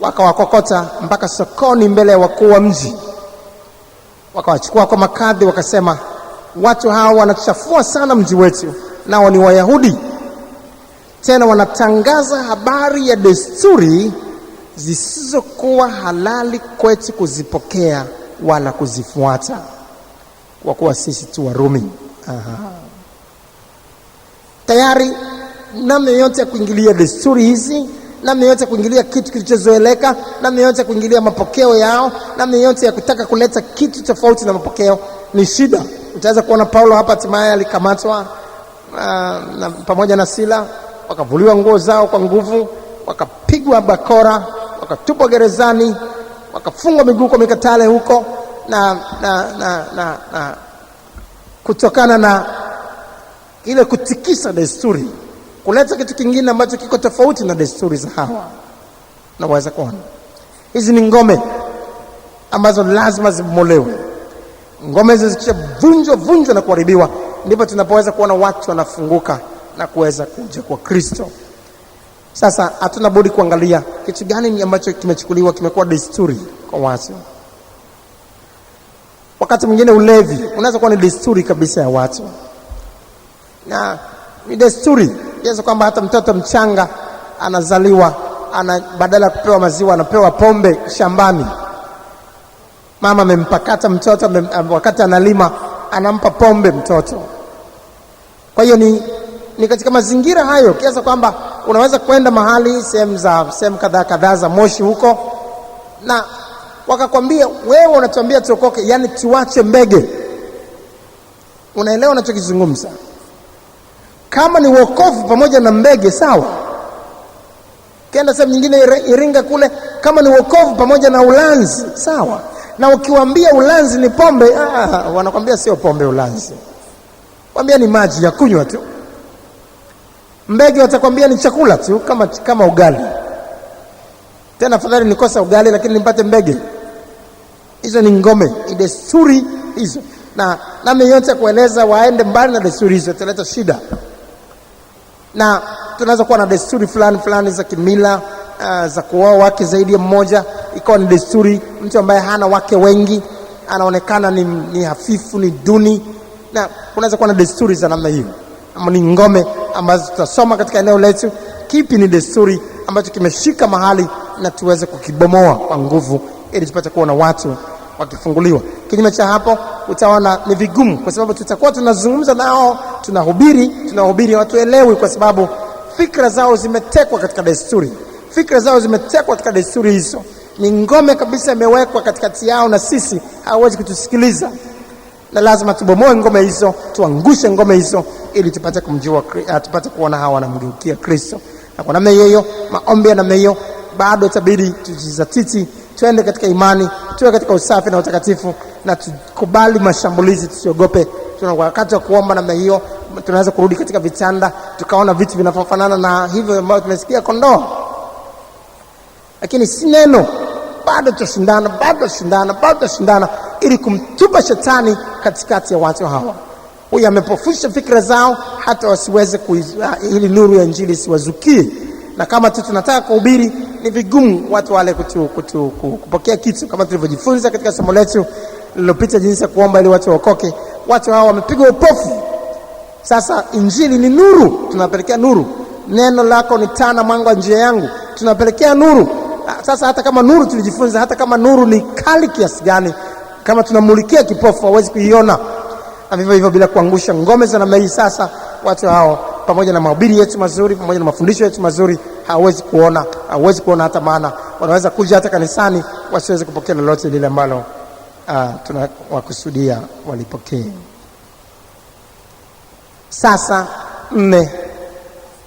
wakawakokota mpaka sokoni mbele ya wakuu wa mji. Wakawachukua kwa makadhi, wakasema, watu hawa wanachafua sana mji wetu, nao ni Wayahudi. Tena wanatangaza habari ya desturi zisizokuwa halali kwetu kuzipokea wala kuzifuata, kwa kuwa sisi tu Warumi. Tayari namna yote ya kuingilia desturi hizi, namna yote ya kuingilia kitu kilichozoeleka, namna yote ya kuingilia mapokeo yao, namna yote ya kutaka kuleta kitu tofauti na mapokeo ni shida. Utaweza kuona Paulo hapa hatimaye alikamatwa pamoja na Sila, wakavuliwa nguo zao kwa nguvu, wakapigwa bakora, wakatupwa gerezani, wakafungwa miguu kwa mikatale huko, na kutokana na ile kutikisa desturi, kuleta kitu kingine ambacho kiko tofauti na desturi za hawa. Na waweza kuona hizi ni ngome ambazo lazima zibomolewe. Ngome hizi zikishavunjwa na kuharibiwa, ndipo tunapoweza kuona watu wanafunguka na kuweza kuja kwa Kristo. Sasa hatuna budi kuangalia kitu gani ambacho kimechukuliwa, kimekuwa desturi kwa watu. Wakati mwingine ulevi unaweza kuwa ni desturi kabisa ya watu, na ni desturi kiasi kwamba hata mtoto mchanga anazaliwa, badala ya kupewa maziwa anapewa pombe shambani. Mama amempakata mtoto, wakati analima anampa pombe mtoto. Kwa hiyo ni katika mazingira hayo kiasi kwamba unaweza kwenda mahali sehemu kadhaa za Moshi huko, na wakakwambia wewe unatuambia tuokoke, yani tuache mbege. Unaelewa unachokizungumza? Kama ni wokovu pamoja na mbege, sawa. Kenda sehemu nyingine Iringa kule, kama ni wokovu pamoja na ulanzi, sawa. Na ukiwaambia ulanzi ni pombe, wanakwambia sio pombe ulanzi, kwambia ni maji ya kunywa tu. Mbege watakwambia ni chakula tu, kama ugali. Tena afadhali nikosa ugali lakini nipate mbege. Hizo ni ngome, ni desturi hizo. Na nami yote kueleza waende mbali na desturi hizo, italeta shida. Na tunaweza kuwa na desturi fulani za kimila, za kuoa wake zaidi ya mmoja, ikawa ni desturi. Mtu ambaye hana wake wengi anaonekana ni hafifu, ni duni. Na kunaweza kuwa na desturi za namna hiyo, ama ni ngome ambazo tutasoma katika eneo letu. Kipi ni desturi ambacho kimeshika mahali na tuweze kukibomoa kwa nguvu, ili tupate kuona watu wakifunguliwa. Kinyume cha hapo utaona ni vigumu, kwa sababu tutakuwa tunazungumza nao, tunahubiri watu elewi, kwa sababu fikra zao zimetekwa katika desturi. Fikra zao zimetekwa katika desturi hizo. Ni ngome kabisa imewekwa katikati yao, na sisi hawezi kutusikiliza. Na lazima tubomoe ngome hizo, tuangushe ngome hizo, ili tupate kumjua, tupate kuona hawa wanamgeukia Kristo. Na kwa namna hiyo, maombi ya namna hiyo, bado itabidi tujizatiti, tuende katika imani, tuwe katika usafi na utakatifu, na tukubali mashambulizi, tusiogope. Tuna wakati wa kuomba namna hiyo, tunaweza kurudi katika vitanda, tukaona vitu vinavyofanana na hivyo ambavyo tumesikia kondoo. Lakini si neno, bado tushindana ili kumtupa shetani katikati ya watu hawa. Huyu amepofusha fikra zao hata wasiweze ili nuru ya Injili siwazukie. Na kama tunataka kuhubiri, ni vigumu watu wale kupokea kitu, kama tulivyojifunza katika somo letu lililopita, jinsi ya kuomba ili watu waokoke. Watu hawa wamepigwa upofu. Sasa Injili ni nuru, tunapelekea nuru. Neno lako ni taa na mwanga wa njia yangu, tunapelekea nuru. Sasa hata kama nuru, tulijifunza, hata kama nuru ni kali kiasi gani, kama tunamulikia kipofu hawezi kuiona. Na vivyo hivyo, bila kuangusha ngome za namna hii, sasa watu hao pamoja na mahubiri yetu mazuri, pamoja na mafundisho yetu mazuri, hawezi kuona hata maana. Wanaweza kuja hata kanisani wasiweze kupokea lolote lile ambalo tunawakusudia walipokee. Sasa 4,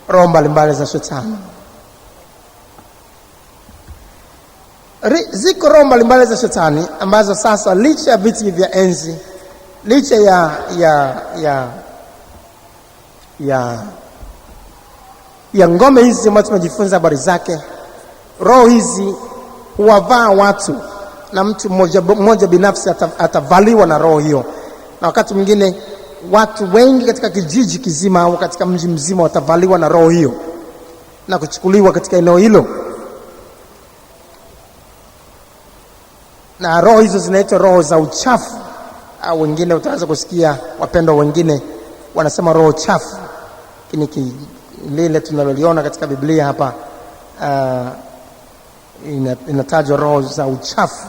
roho mbalimbali za shetani. Ziko roho mbalimbali za shetani ambazo sasa, licha ya viti vya enzi, licha ya ngome hizi ambazo tumejifunza habari zake, roho hizi huwavaa watu, na mtu mmoja binafsi atavaliwa na roho hiyo. Na wakati mwingine watu wengi katika kijiji kizima au katika mji mzima watavaliwa na roho hiyo na kuchukuliwa katika eneo hilo. Na roho hizo zinaitwa roho za uchafu, au wengine utaanza kusikia wapendwa wengine wanasema roho chafu. Lakini lile tunaloliona katika Biblia hapa inatajwa roho za uchafu.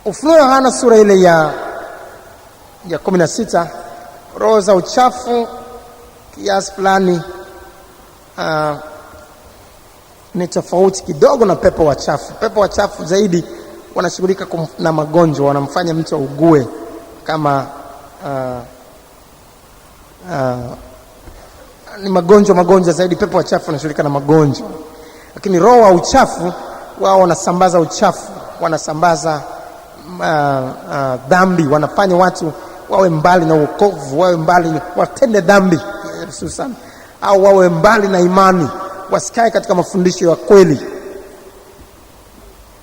Ufunuo Yohana sura ile ya 16, roho za uchafu kiasi fulani ni tofauti kidogo na pepo wachafu. Pepo wachafu zaidi wanashughulika na magonjwa, wanamfanya mtu augue, kama ni magonjwa zaidi. Pepo wachafu wanashughulika na magonjwa, lakini roho wa uchafu wao wanasambaza uchafu, wanasambaza dhambi, wanafanya watu wawe mbali na wokovu, wawe mbali, watende dhambi hususan, au wawe mbali na imani, wasikae katika mafundisho ya kweli,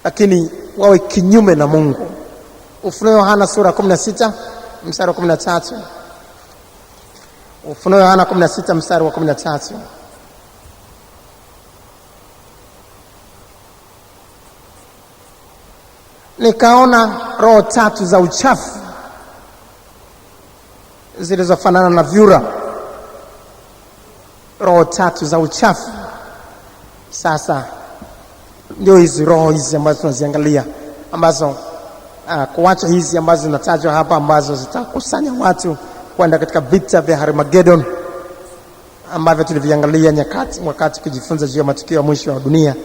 lakini wawe kinyume na Mungu. Ufunuo Yohana sura 16 mstari wa 13. Ufunuo Yohana 16 mstari wa 13. Nikaona roho 3 za uchafu zilizofanana na vyura. Roho 3 za uchafu. Sasa ndio hizi roho hizi ambazo tunaziangalia, ambazo kuacha hizi ambazo zinatajwa hapa, ambazo zitakusanya watu kwenda katika vita vya Armageddon ambavyo tuliviangalia wakati kujifunza juu ya matukio ya mwisho wa dunia.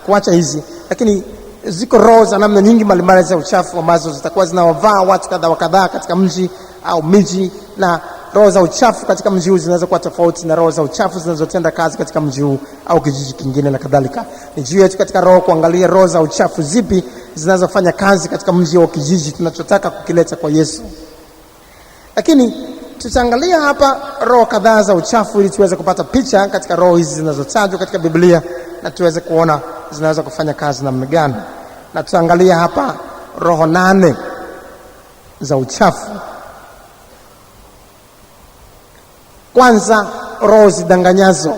Kuacha hizi, lakini ziko roho za namna nyingi mbalimbali za uchafu ambazo zitakuwa zinawavaa watu kadha wa kadhaa katika mji au miji, na roho za uchafu katika mji huu zinaweza kuwa tofauti na roho za uchafu zinazotenda kazi katika mji huu au kijiji kingine na kadhalika. Ni juu yetu katika roho kuangalia roho za uchafu zipi zinazofanya kazi katika mji au kijiji tunachotaka kukileta kwa Yesu. Lakini tutaangalia hapa roho kadhaa za uchafu ili tuweze kupata picha katika roho hizi zinazotajwa katika Biblia, na tuweze kuona zinaweza kufanya kazi namna gani. Na tutaangalia hapa roho 8 za uchafu. Kwanza, roho zidanganyazo.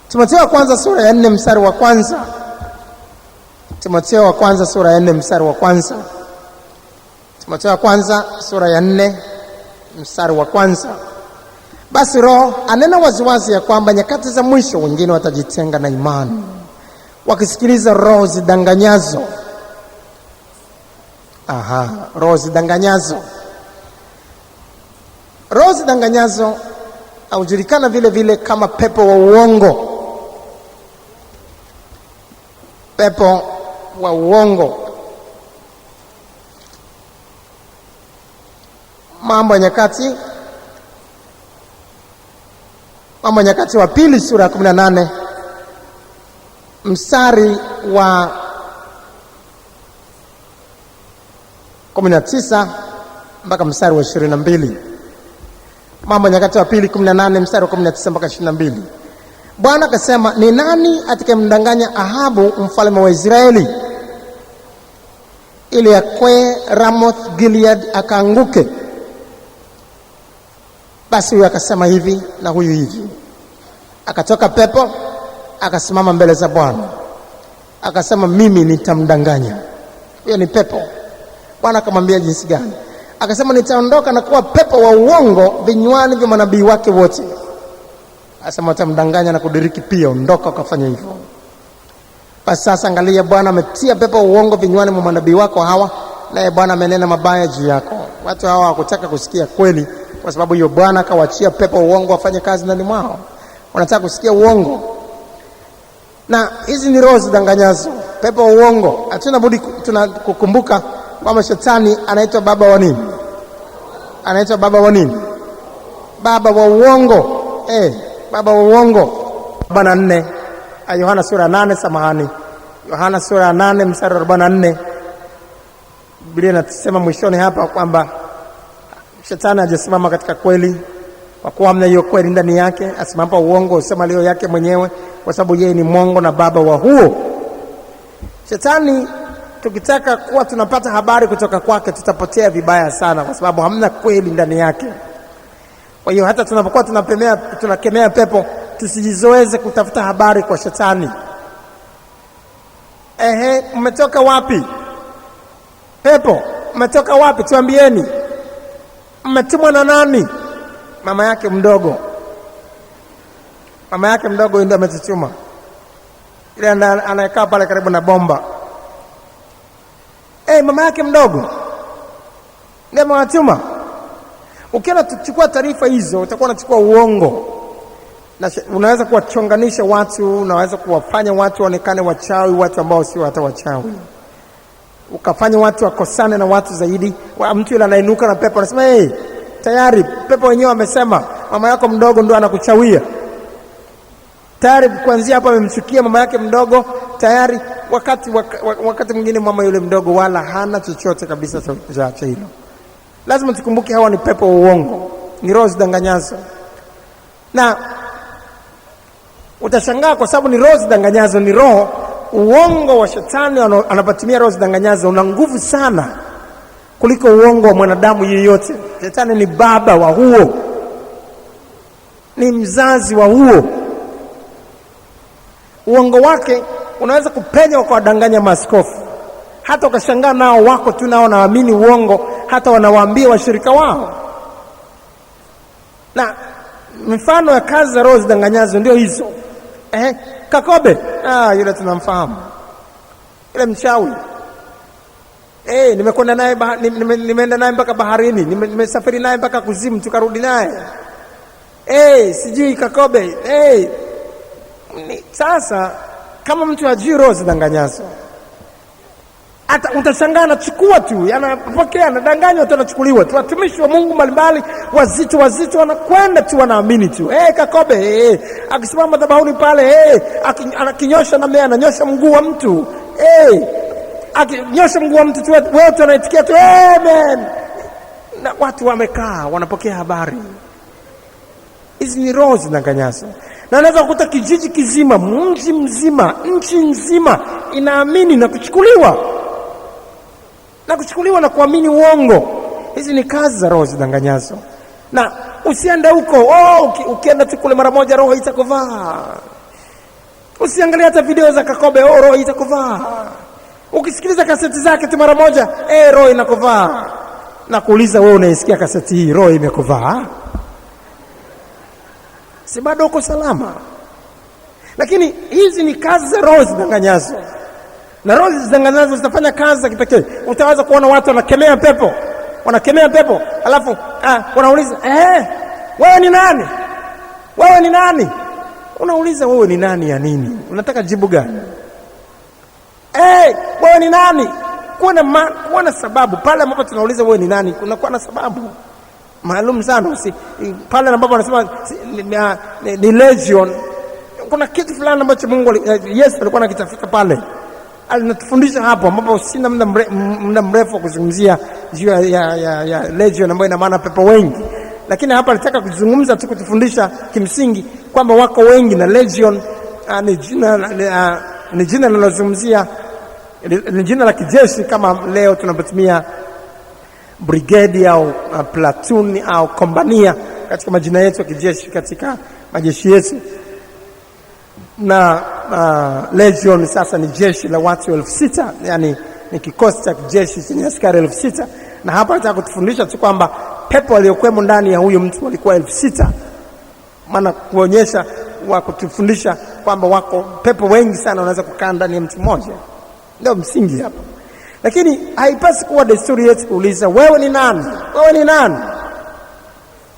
Timotheo wa kwanza sura ya 4 mstari wa kwanza. Timotheo wa kwanza sura ya 4 mstari wa kwanza. Timotheo wa kwanza sura ya 4 mstari wa kwanza. Basi Roho anena waziwazi ya kwamba nyakati za mwisho wengine watajitenga na imani, wakisikiliza roho zidanganyazo. Roho zidanganyazo. Roho zidanganyazo hujulikana vile vile kama pepo wa uongo. Pepo wa uongo. Mambo ya Nyakati wa pili sura ya 18 mstari wa 19 mpaka mstari wa 22. Mambo ya Nyakati wa pili 18 mstari wa 19 mpaka 22. Bwana akasema, ni nani atakayemdanganya Ahabu mfalme wa Israeli ili akwe Ramoth Gilead akaanguke. Basi huyu akasema hivi na huyu hivi. Akatoka pepo, akasimama mbele za Bwana, akasema mimi nitamdanganya. Huyo ni pepo. Bwana akamwambia jinsi gani? Akasema nitaondoka na kuwa pepo wa uongo vinywani vya manabii wake wote. Akasema utamdanganya na kudiriki pia, ondoka ukafanya hivyo. Basi sasa angalia, Bwana ametia pepo wa uongo vinywani mwa manabii wako hawa, naye Bwana amenena mabaya juu yako. Watu hawa hawakutaka kusikia kweli, kwa sababu hiyo Bwana akawaachia pepo wa uongo wafanye kazi ndani mwao. Wanataka kusikia uongo. Na hizi ni roho zidanganyazo, pepo wa uongo. Hatuna budi kukumbuka kwamba shetani anaitwa baba wa nini? Anaitwa baba wa nini? Baba wa uongo. Baba wa uongo. 44 Yohana sura 8, samahani. Yohana sura 8 mstari wa 44. Biblia inasema mwishoni hapa kwamba shetani hajasimama katika kweli, kwa kuwa hamna hiyo kweli ndani yake. Asimama uongo, usema leo yake mwenyewe, kwa sababu yeye ni mwongo na baba wa huo. Shetani, tukitaka kuwa tunapata habari kutoka kwake, tutapotea vibaya sana, kwa sababu hamna kweli ndani yake. Kwa hiyo hata tunapokuwa tunakemea pepo, tusijizoeze kutafuta habari kwa shetani. Mmetoka wapi? Pepo, mmetoka wapi? Tuambieni. Mmetumwa na nani? Mama yake mdogo. Mama yake mdogo ndio ametutuma. Ile anayekaa pale karibu na bomba. Mama yake mdogo ndiye amewatuma. Ukienda tuchukua taarifa hizo, utakuwa unachukua uongo. Na unaweza kuwachonganisha watu, unaweza kuwafanya watu waonekane wachawi, watu ambao sio hata wachawi. Ukafanya watu wakosane na watu zaidi. Mtu yule anainuka na pepo anasema, tayari pepo wenyewe amesema mama yako mdogo ndio anakuchawia. Tayari kuanzia hapo amemchukia mama yake mdogo tayari, wakati mwingine mama yule mdogo wala hana chochote kabisa cha hilo. Lazima tukumbuke hawa ni pepo wa uongo, ni roho zidanganyazo. Na utashangaa kwa sababu ni roho zidanganyazo, ni roho uongo wa shetani anapatimia roho zidanganyazo una nguvu sana kuliko uongo wa mwanadamu yeyote. Shetani ni baba wa huo, ni mzazi wa huo. Uongo wake unaweza kupenya kwa kudanganya maaskofu. Hata ukashangaa nao wako tu nao naamini uongo, hata wanawaambia washirika wao. Na mfano ya kazi za roho zidanganyazo ndio hizo. Kakobe, yule tunamfahamu. Yule mchawi. Nimekwenda naye nimeenda naye mpaka baharini, nimesafiri naye mpaka kuzimu, tukarudi naye. Sijui Kakobe. Sasa kama mtu hajui roho zidanganyazo, hata utashangaa anachukua tu, anapokea, anadanganywa tu, anachukuliwa tu. Watumishi wa Mungu mbalimbali wazito wanakwenda tu, wanaamini tu. Kakobe akisimama madhabahuni pale, akinyosha na mea, ananyosha mguu wa mtu, akinyosha mguu wa mtu tu, wote wanaitikia tu amen. Na watu wamekaa wanapokea habari. Hizi ni roho zidanganyazo. Na unaweza kukuta kijiji kizima, mji mzima, nchi nzima inaamini na kuchukuliwa na kuamini uongo. Hizi ni kazi za roho zidanganyazo. Na usiende huko, ukienda tu kule mara moja roho itakuvaa. Usiangalia hata video za Kakobe, roho itakuvaa. Ukisikiliza kaseti zake tu mara moja, roho inakuvaa. Na kuuliza, wewe unaisikia kaseti hii, roho imekuvaa? Si bado uko salama? Lakini hizi ni kazi za roho zidanganyazo. Na roho zidanganyazo zitafanya kazi za kipekee. Utaweza kuona watu wanakemea pepo, alafu wanauliza, wewe ni nani? Wewe ni nani? Unauliza wewe ni nani ya nini? Unataka jibu gani? Wewe ni nani? Kuwa na sababu. Pale ambapo tunauliza wewe ni nani, kunakuwa na sababu maalum sana. Pale ambapo wanasema ni legion, kuna kitu fulani ambacho Yesu alikuwa anakitafuta pale. Alinatufundisha hapo, ambapo sina muda mrefu kuzungumzia juu ya legion ambayo ina maana pepo wengi. Lakini hapa nataka kuzungumza tu, kutufundisha kimsingi kwamba wako wengi, na legion ni jina linalozungumzia Ni jina la kijeshi kama leo tunapotumia brigade au platoon au kompania katika majina yetu ya kijeshi katika majeshi yetu. Na legion sasa ni jeshi la watu 6,000, yani ni kikosi cha kijeshi chenye askari 6,000. Na hapa nataka kutufundisha tu kwamba pepo waliokuwemo ndani ya huyo mtu walikuwa 6,000. Maana kuonyesha wa kutufundisha kwamba wako pepo wengi sana wanaweza kukaa ndani ya mtu mmoja. Ndio msingi hapa. Lakini haipasi kuwa desturi yetu kuuliza wewe ni nani? Wewe ni nani?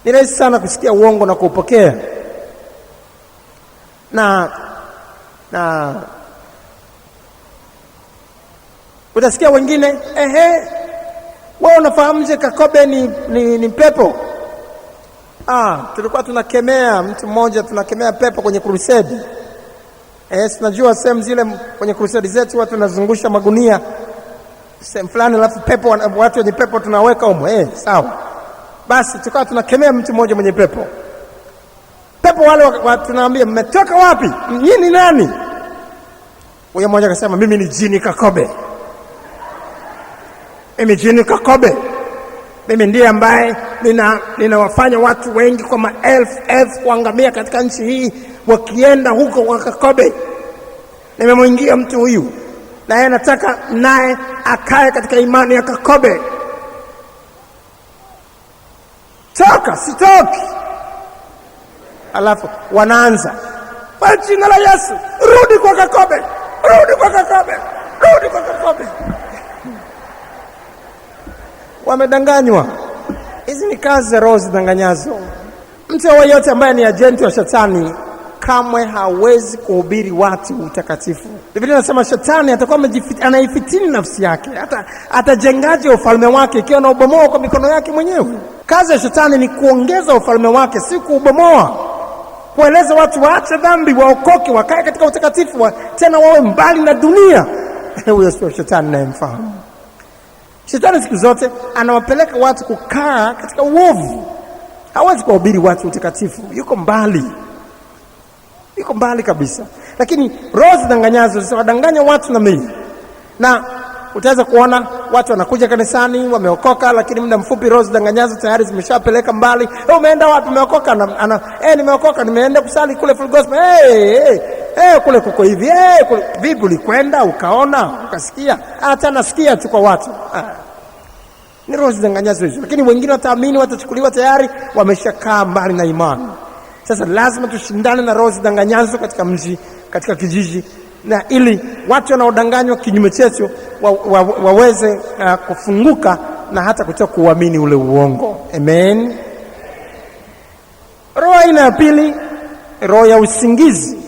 Ni rahisi sana kusikia uongo na kuupokea. Na utasikia wengine, wewe unafahamuje Kakobe ni pepo? Tulikuwa tunakemea mtu mmoja, tunakemea pepo kwenye crusade. Tunajua sehemu zile kwenye crusade zetu watu tunazungusha magunia sehemu fulani, alafu pepo, watu wenye pepo tunaweka humo. Sawa. Basi tukawa tunakemea mtu mmoja mwenye pepo. Pepo wale tunaambia, mmetoka wapi? Nyinyi ni nani? Huyo mmoja akasema, mimi ni jini Kakobe. Mimi jini Kakobe. Mimi ndiye ambaye ninawafanya watu wengi kwa maelfu kuangamia katika nchi hii wakienda huko kwa Kakobe. Nimemwingia mtu huyu na yeye nataka naye akae katika imani ya Kakobe. Toka, sitoki. Alafu wanaanza, kwa jina la Yesu, rudi kwa Kakobe, rudi kwa Kakobe, rudi kwa Kakobe. Wamedanganywa. Hizi ni kazi za roho zidanganyazo. Mtu yeyote ambaye ni ajenti wa shetani kamwe hawezi kuhubiri watu utakatifu. Biblia inasema shetani atakuwa anaifitini nafsi yake. Atajengaje ufalme wake ikiwa na ubomoa kwa mikono yake mwenyewe? Kazi ya shetani ni kuongeza ufalme wake, si kuubomoa. Kueleza watu waache dhambi, waokoke, wakae katika utakatifu, tena wawe mbali na dunia. Huyo sio shetani ninayemfahamu. Shetani siku zote anawapeleka watu kukaa katika uovu. Hawezi kuhubiri watu utakatifu. Yuko mbali. Yuko mbali kabisa. Lakini roho zidanganyazo zinawadanganya watu na mimi. Na utaweza kuona watu wanakuja kanisani wameokoka, lakini muda mfupi roho zidanganyazo tayari zimeshapeleka mbali. Umeenda wapi? Umeokoka? Nimeokoka, nimeenda kusali kule full gospel. Kule kuko hivi. Vipi ulikwenda ukaona ukasikia? Hata nasikia tu kwa watu. Ni roho zidanganyazo hizo. Lakini wengine wataamini, watachukuliwa tayari wameshakaa mbali na imani. Sasa lazima tushindane na roho zidanganyazo katika mji, katika kijiji, na ili watu wanaodanganywa kinyume chetu waweze kufunguka na hata kutoka kuamini ule uongo. Amen. Roho aina ya pili, roho ya usingizi.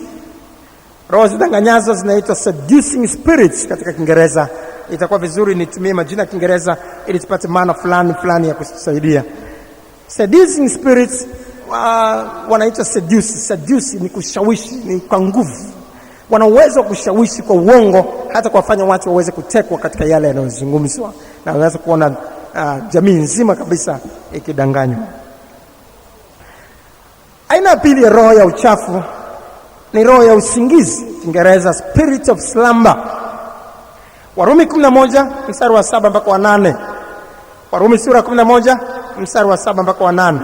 Roho zidanganyazo zinaitwa seducing spirits katika Kiingereza. Itakuwa vizuri nitumie majina ya Kiingereza ili tupate maana fulani ya kusaidia. Seducing spirits wanaitwa seduce ni kushawishi, ni kwa nguvu. Wana uwezo wa kushawishi kwa uongo, hata kuwafanya watu waweze kutekwa katika yale yanayozungumzwa, na unaweza kuona jamii nzima kabisa ikidanganywa. Aina ya pili ya roho ya uchafu ni roho ya usingizi, Kiingereza spirit of slumber. Warumi 11 mstari wa 7 mpaka wa 8. Warumi sura 11 mstari wa 7 mpaka wa 8.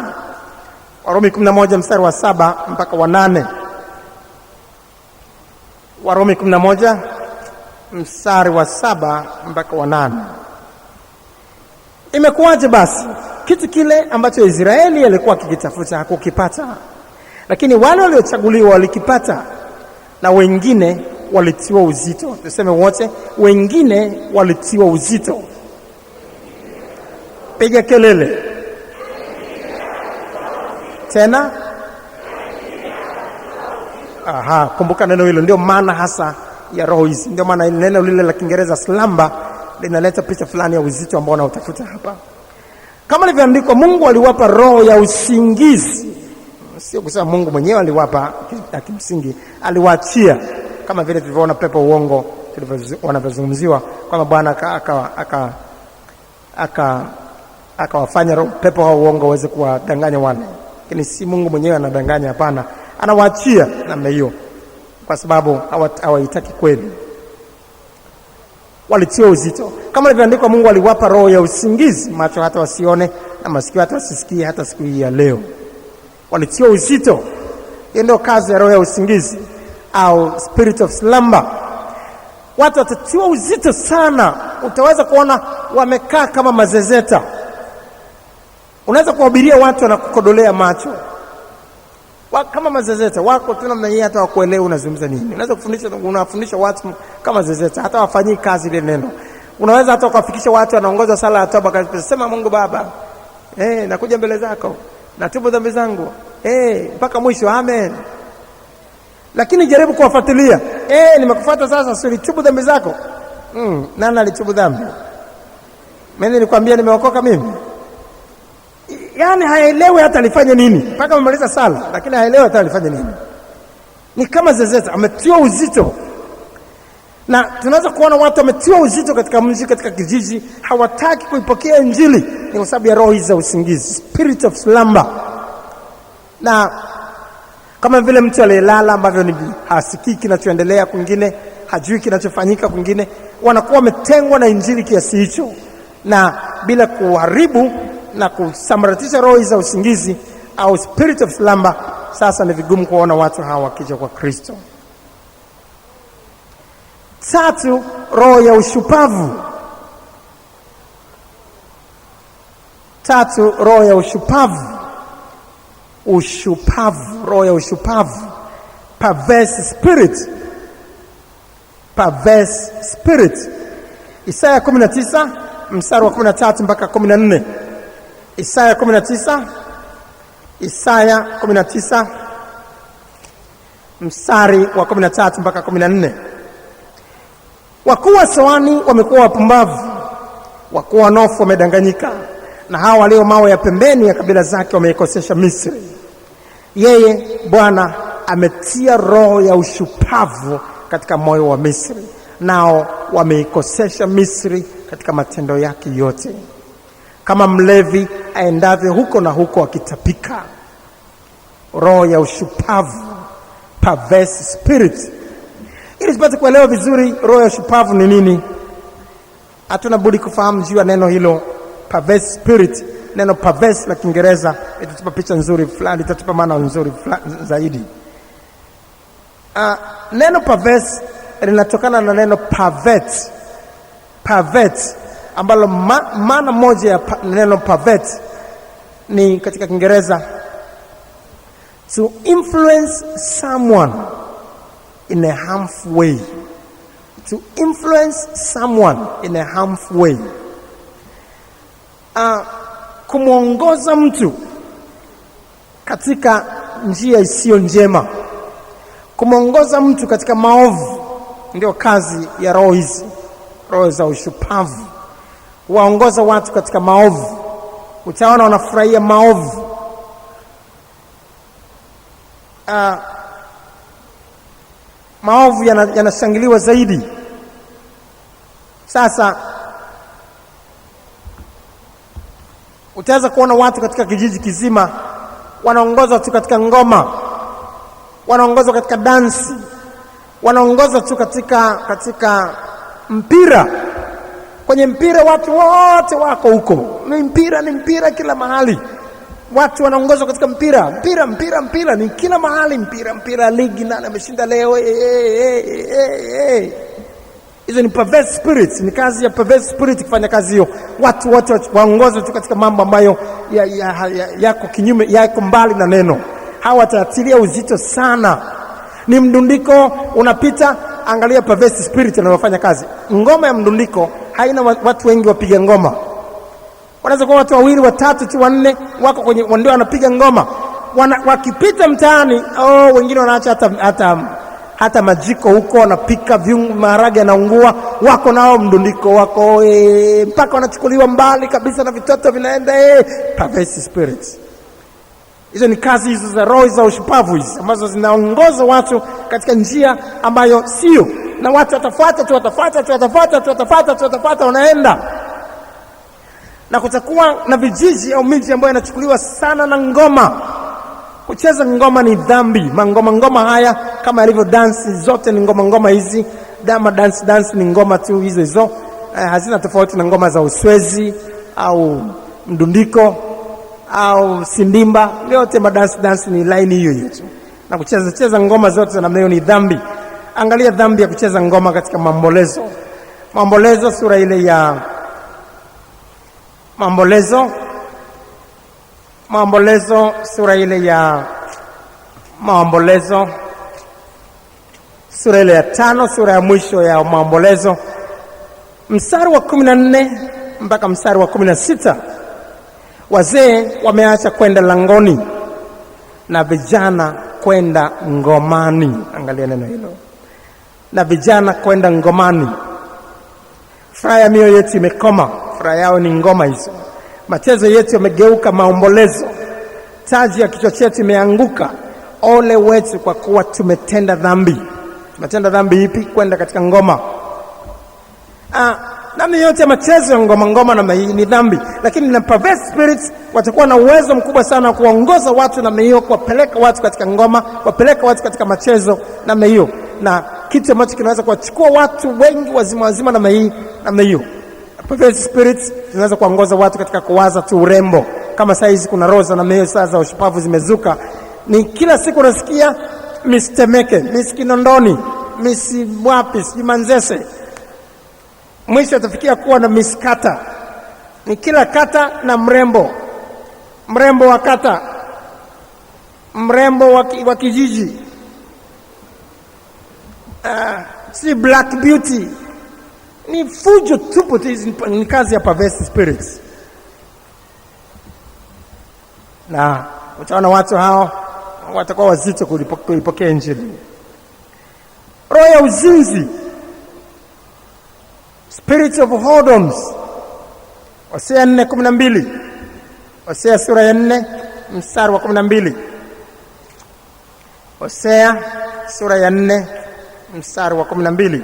Warumi 11 mstari wa 7 mpaka wa 8. Warumi 11 mstari wa 7 mpaka wa 8. Imekuwaje basi? Kitu kile ambacho Israeli alikuwa kikitafuta hakukipata, lakini wale waliochaguliwa walikipata, na wengine walitiwa uzito. Tuseme wote, wengine walitiwa uzito. Piga kelele tena. Kumbuka neno hilo, ndio maana hasa ya roho hizi. Ndio maana neno lile la Kiingereza slumber linaleta picha fulani ya uzito ambao unautafuta hapa. Kama ilivyoandikwa, Mungu aliwapa roho ya usingizi. Sio kusema Mungu mwenyewe aliwapa, kimsingi aliwaachia, kama vile tulivyoona pepo uongo wanavyozungumziwa kwamba Bwana akawafanya pepo hao uongo waweze kuwadanganya wale. Lakini si Mungu mwenyewe anadanganya, hapana. Anawaachia namna hiyo kwa sababu hawaitaki kweli. walitiwa uzito. Kama ilivyoandikwa, Mungu aliwapa roho ya usingizi, macho hata wasione na masikio hata wasisikie. Hata siku hii ya leo walitiwa uzito. Hiyo ndio kazi ya roho ya usingizi au spirit of slumber. Watu watatiwa uzito sana. Utaweza kuona wamekaa kama mazezeta. Unaweza kuwahubiria watu na kukodolea macho kama mazezeta. Wako tuna mwenyewe hata wakuelewa unazungumza nini. Unaweza unafundisha watu kama zezeta, hata wafanyii kazi ile neno. Unaweza hata kuwafikisha watu wanaongoza sala ya toba, akasema Mungu Baba, nakuja mbele zako, natubu dhambi zangu, mpaka mwisho, amen. Lakini jaribu kuwafuatilia. Nimekufuata sasa, sio tubu dhambi zako. Nani alitubu dhambi? Mimi nilikwambia nimeokoka mimi. Yaani haelewi hata alifanya nini. Mpaka amemaliza sala, lakini haelewi hata alifanya nini. Ni kama zezeta, ametiwa uzito. Na tunaweza kuona watu wametiwa uzito katika mji, katika kijiji, hawataki kuipokea Injili. Ni kwa sababu ya roho za usingizi, spirit of slumber. Na kama vile mtu aliyelala, ambavyo ni hasikii kinachoendelea kwingine, hajui kinachofanyika kwingine, wanakuwa wametengwa na Injili kiasi hicho. Na bila kuharibu na kusambaratisha roho za usingizi au spirit of slumber, sasa ni vigumu kuona watu hawa wakija kwa Kristo. 3, roho ya ushupavu. 3, roho ya ushupavu. Roho ya ushupavu, perverse spirit. Isaya 19 mstari wa 13 mpaka 14. Isaya 19 mstari wa 13 mpaka 14. Wakuu wa Soani wamekuwa wapumbavu, wakuu wa Nofu wamedanganyika, na hao walio mawe ya pembeni ya kabila zake wameikosesha Misri. Yeye Bwana ametia roho ya ushupavu katika moyo wa Misri, nao wameikosesha Misri katika matendo yake yote. Kama mlevi aendavyo huko na huko akitapika. Roho ya ushupavu, perverse spirit. Ili tupate kuelewa vizuri roho ya ushupavu ni nini, hatuna budi kufahamu juu ya neno hilo perverse spirit. Neno perverse la Kiingereza itatupa picha nzuri fulani, itatupa maana nzuri zaidi. Neno perverse linatokana na neno pervert, ambalo maana moja ya neno pervert ni katika Kiingereza to influence someone in a harmful way. To influence someone in a harmful way. Kumuongoza mtu katika njia isiyo njema, kumuongoza mtu katika maovu, ndio kazi ya roho hizi, roho za ushupavu. Waongoza watu katika maovu. Utaona wanafurahia maovu. Maovu yanashangiliwa zaidi. Sasa utaweza kuona watu katika kijiji kizima wanaongozwa tu katika ngoma, wanaongozwa katika dansi, wanaongozwa tu katika mpira. Kwenye mpira watu wote wako huko. Ni mpira kila mahali. Watu wanaongozwa katika mpira ni kila mahali. Mpira ligi, nani ameshinda leo? Hizo ni perverse spirits. Ni kazi ya perverse spirit kufanya kazi hiyo. Watu wote waongozwa tu katika mambo ambayo yako kinyume, yako mbali na neno. Hawa watatilia uzito sana. Ni mdundiko unapita, angalia perverse spirit inayofanya kazi. Ngoma ya mdundiko haina watu wengi wapiga ngoma. Wanaweza kuwa watu 2, 3 tu 4 wako kwenye ndio wanapiga ngoma. Wakipita mtaani, wengine wanaacha hata majiko huko, wanapika maharage yanaungua, wako nao mdundiko wako, mpaka wanachukuliwa mbali kabisa na vitoto vinaenda. Perverse spirits. Hizo ni kazi hizo za roho za ushupavu hizi, ambazo zinaongoza watu katika njia ambayo sio, na watu watafuata wanaenda. Na kutakuwa na vijiji au miji ambayo inachukuliwa sana na ngoma. Kucheza ngoma ni dhambi. Ngoma haya kama ilivyo dansi zote ni ngoma hizi, dance ni ngoma tu hizo hazina tofauti na ngoma za uswezi au mdundiko au sindimba. Yote dance ni line hiyo tu, na kucheza ngoma zote za namna hiyo ni dhambi. Angalia dhambi ya kucheza ngoma katika Maombolezo sura ile ya Maombolezo sura ile ya sura ile ya 5, sura ya mwisho ya Maombolezo, mstari wa 14 mpaka mstari wa 16. Wazee wameacha kwenda langoni na vijana kwenda ngomani. Angalia neno hilo, na vijana kwenda ngomani. Furaha ya mioyo yetu imekoma, furaha yao ni ngoma hizo. Machezo yetu yamegeuka maombolezo, taji ya kichwa chetu imeanguka. Ole wetu kwa kuwa tumetenda dhambi. Tumetenda dhambi ipi? Kwenda katika ngoma. Namna yote machezo ya ngoma na ni dhambi, lakini na perverse spirits watakuwa na uwezo mkubwa sana kuongoza watu na hiyo, kuwapeleka watu katika ngoma, kuwapeleka watu katika machezo na hiyo, na kitu ambacho kinaweza kuwachukua watu wengi wazima na hiyo. Perverse spirits zinaweza kuongoza watu katika kuwaza tu urembo, kama saizi kuna roza na hiyo, saa za ushupavu zimezuka. Ni kila siku unasikia Miss Temeke, Miss Kinondoni, Miss wapi, Manzese. Mwisho atafikia kuwa na Miss Kata. Ni kila kata na mrembo wa kata, mrembo wa kijiji, si black beauty. Ni fujo tupu, ni kazi ya perverse spirits. Na utaona watu hao watakuwa wazito kuipokea Injili. Roho ya uzinzi, spirit of whoredoms, Hosea 4:12. Hosea sura ya 4 mstari wa 12. Hosea sura ya 4 mstari wa 12.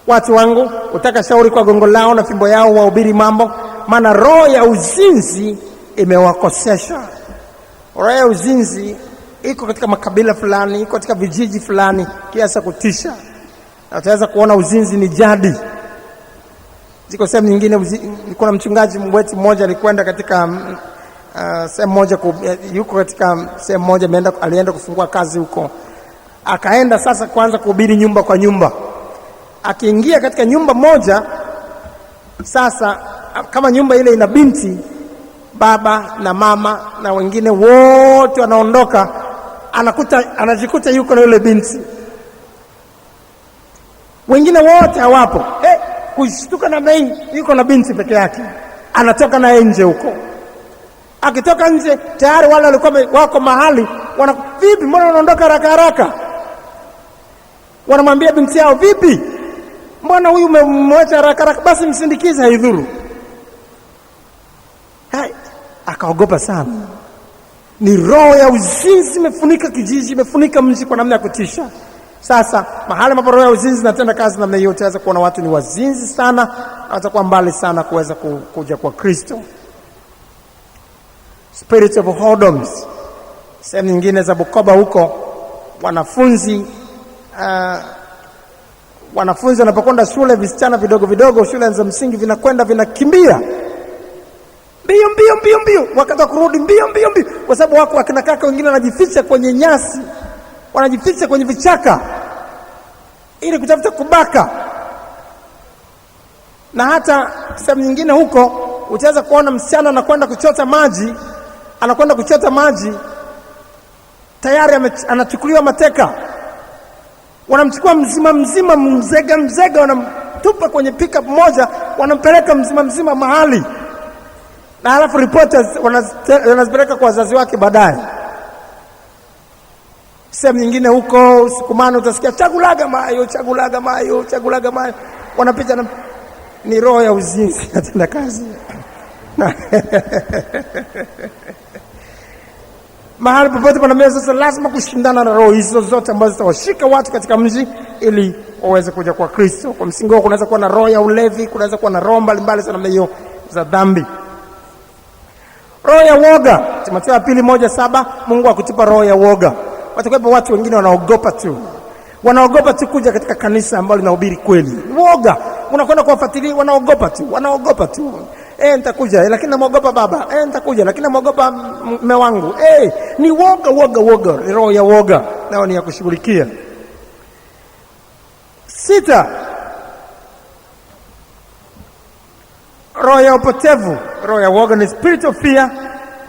Watu wangu utaka shauri kwa gongo lao na fimbo yao wahubiri mambo, maana roho ya uzinzi imewakosesha. Roho ya uzinzi iko katika makabila fulani, iko katika vijiji fulani kiasi kutisha. Na utaweza kuona uzinzi ni jadi. Ziko sehemu nyingine, kuna mchungaji wetu mmoja alikwenda katika sehemu moja, yuko katika sehemu moja, alienda kufungua kazi huko. Akaenda sasa kuanza kuhubiri nyumba kwa nyumba. Akiingia katika nyumba moja, sasa kama nyumba ile ina binti, baba na mama na wengine wote wanaondoka, anajikuta yuko na yule binti, wengine wote hawapo. Kushtuka na mei, yuko na binti peke yake. Anatoka na nje huko. Akitoka nje tayari wale walikuwa wako mahali, vipi mbona unaondoka haraka? Wanamwambia binti yao, vipi mbona huyu umemwacha haraka? Basi msindikize, haidhuru. Akaogopa sana. Ni roho ya uzinzi imefunika kijiji, imefunika mji kwa namna ya kutisha. Sasa mahali ambapo roho ya uzinzi inatenda kazi namna hiyo, utaweza kuona watu ni wazinzi sana, na watakuwa mbali sana kuweza kuja kwa Kristo. Spirit of whoredoms. Sehemu nyingine za Bukoba huko, wanafunzi wanapokwenda shule, visichana vidogo, shule za msingi, vinakimbia mbio, wakati kurudi mbio, kwa sababu wako akina kaka wengine wanajificha kwenye nyasi, wanajificha kwenye vichaka ili kutafuta kubaka. Na hata sehemu nyingine huko utaweza kuona msichana anakwenda kuchota maji, tayari anachukuliwa mateka. Wanamchukua mzima, mzega, wanamtupa kwenye pickup moja, wanampeleka mzima mahali, na halafu reporters wanazipeleka kwa wazazi wake baadaye. Sehemu nyingine huko Usukumani utasikia chagulaga mayo, wanapita na ni roho ya uzinzi natenda kazi. Mahali popote pana meza, sasa lazima kushindana na roho hizo zote ambazo zitawashika watu katika mji ili waweze kuja kwa Kristo. Kwa msingi huo kunaweza kuwa na roho ya ulevi, kunaweza kuwa na roho mbalimbali za namna hiyo za dhambi. Roho ya woga, Timotheo 2:1-7, Mungu akutupa roho ya woga. Watakuwepo watu wengine wanaogopa tu. Wanaogopa tu kuja katika kanisa ambalo linahubiri kweli. Woga. Unakwenda kuwafuatilia, wanaogopa tu. Nitakuja lakini namuogopa baba. Nitakuja lakini namuogopa mume wangu. Ni woga. Ni roho ya woga. Nao ni ya kushughulikia. 6. Roho ya upotevu. Roho ya woga ni spirit of fear.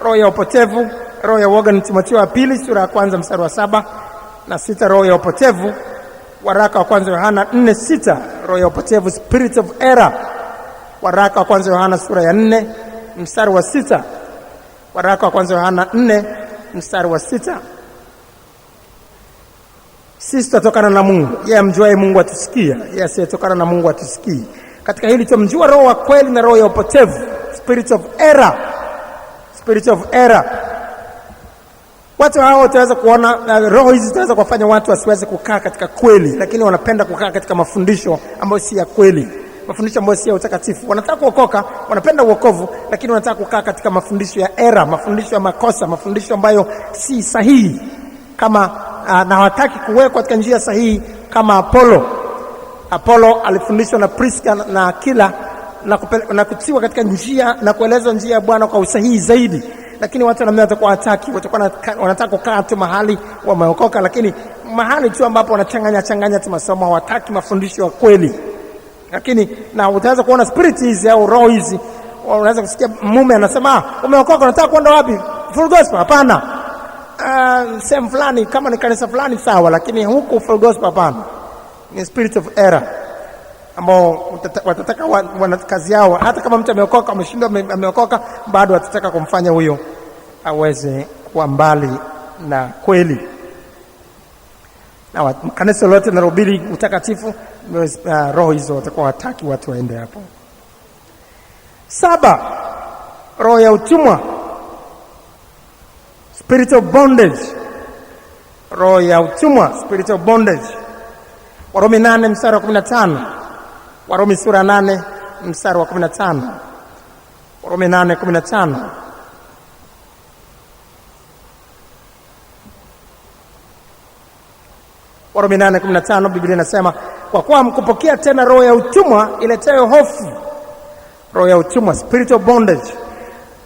Roho ya upotevu, roho ya woga ni Timotheo wa pili sura ya 1 mstari wa 7 na 6. Roho ya upotevu, waraka wa 1 Yohana 4:6. Roho ya upotevu, spirit of error, waraka wa 1 Yohana sura ya 4 mstari wa 6. Waraka wa 1 Yohana 4 mstari wa 6. Sisi tutokana na Mungu. Yeye amjuaye Mungu atusikia, yeye asiyetokana na Mungu atusikii. Katika hili tumjua roho wa kweli na roho ya upotevu, spirit of error. Spirit of error. Watu hao wataweza kuona roho hizi zitaweza kuwafanya watu wasiweze kukaa katika kweli, lakini wanapenda kukaa katika mafundisho ambayo si ya kweli, mafundisho ambayo si ya utakatifu. Wanataka kuokoka, wanapenda uokovu, lakini wanataka kukaa katika mafundisho ya error, mafundisho ya makosa, mafundisho ambayo si sahihi, kama na hawataki kuwekwa katika njia sahihi kama Apollo alifundishwa na Priska na Akila na kutiwa katika njia na kueleza njia ya Bwana kwa usahihi zaidi, lakini watu watakuwa hataki, wanataka kukaa tu mahali wameokoka, lakini mahali tu ambapo wanachanganya tu masomo, hawataki mafundisho ya kweli. Lakini na utaweza kuona spirit hizi au roho hizi, unaweza kusikia mume anasema umeokoka, unataka kwenda wapi? Full gospel? Hapana. Sehemu fulani, kama ni kanisa fulani sawa, lakini huku full gospel hapana. Ni spirit of error ambao watataka wana kazi yao, hata kama mtu ameokoka, ameshindwa, ameokoka, bado watataka kumfanya huyo aweze kuwa mbali na kweli. Na kanisa lote linahubiri utakatifu, roho hizo watakuwa hataki watu waende hapo. 7. Roho ya utumwa, spirit of bondage. Roho ya utumwa, spirit of bondage. Warumi 8 mstari wa 15. Warumi sura 8 mstari wa 15. Warumi 8:15. Warumi 8:15 Biblia inasema, kwa kuwa mkupokea tena roho ya utumwa iletayo hofu. Roho ya utumwa, spirit of bondage.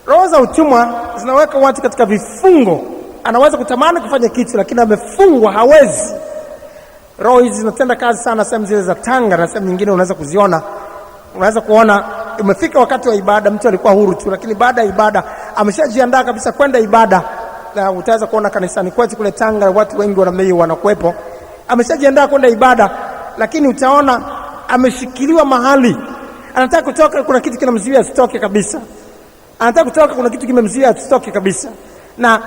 Roho za utumwa zinaweka watu katika vifungo. Anaweza kutamani kufanya kitu lakini amefungwa, hawezi. Roho hizi zinatenda kazi sana sehemu zile za Tanga na sehemu nyingine unaweza kuziona. Unaweza kuona umefika wakati wa ibada, mtu alikuwa huru tu, lakini baada ya ibada ameshajiandaa kabisa kwenda ibada. Na utaweza kuona kanisani kwetu kule Tanga watu wengi wanakuepo, ameshajiandaa kwenda ibada, lakini utaona ameshikiliwa mahali. Anataka kutoka, kuna kitu kinamzuia asitoke kabisa. Anataka kutoka, kuna kitu kimemzuia asitoke kabisa. Na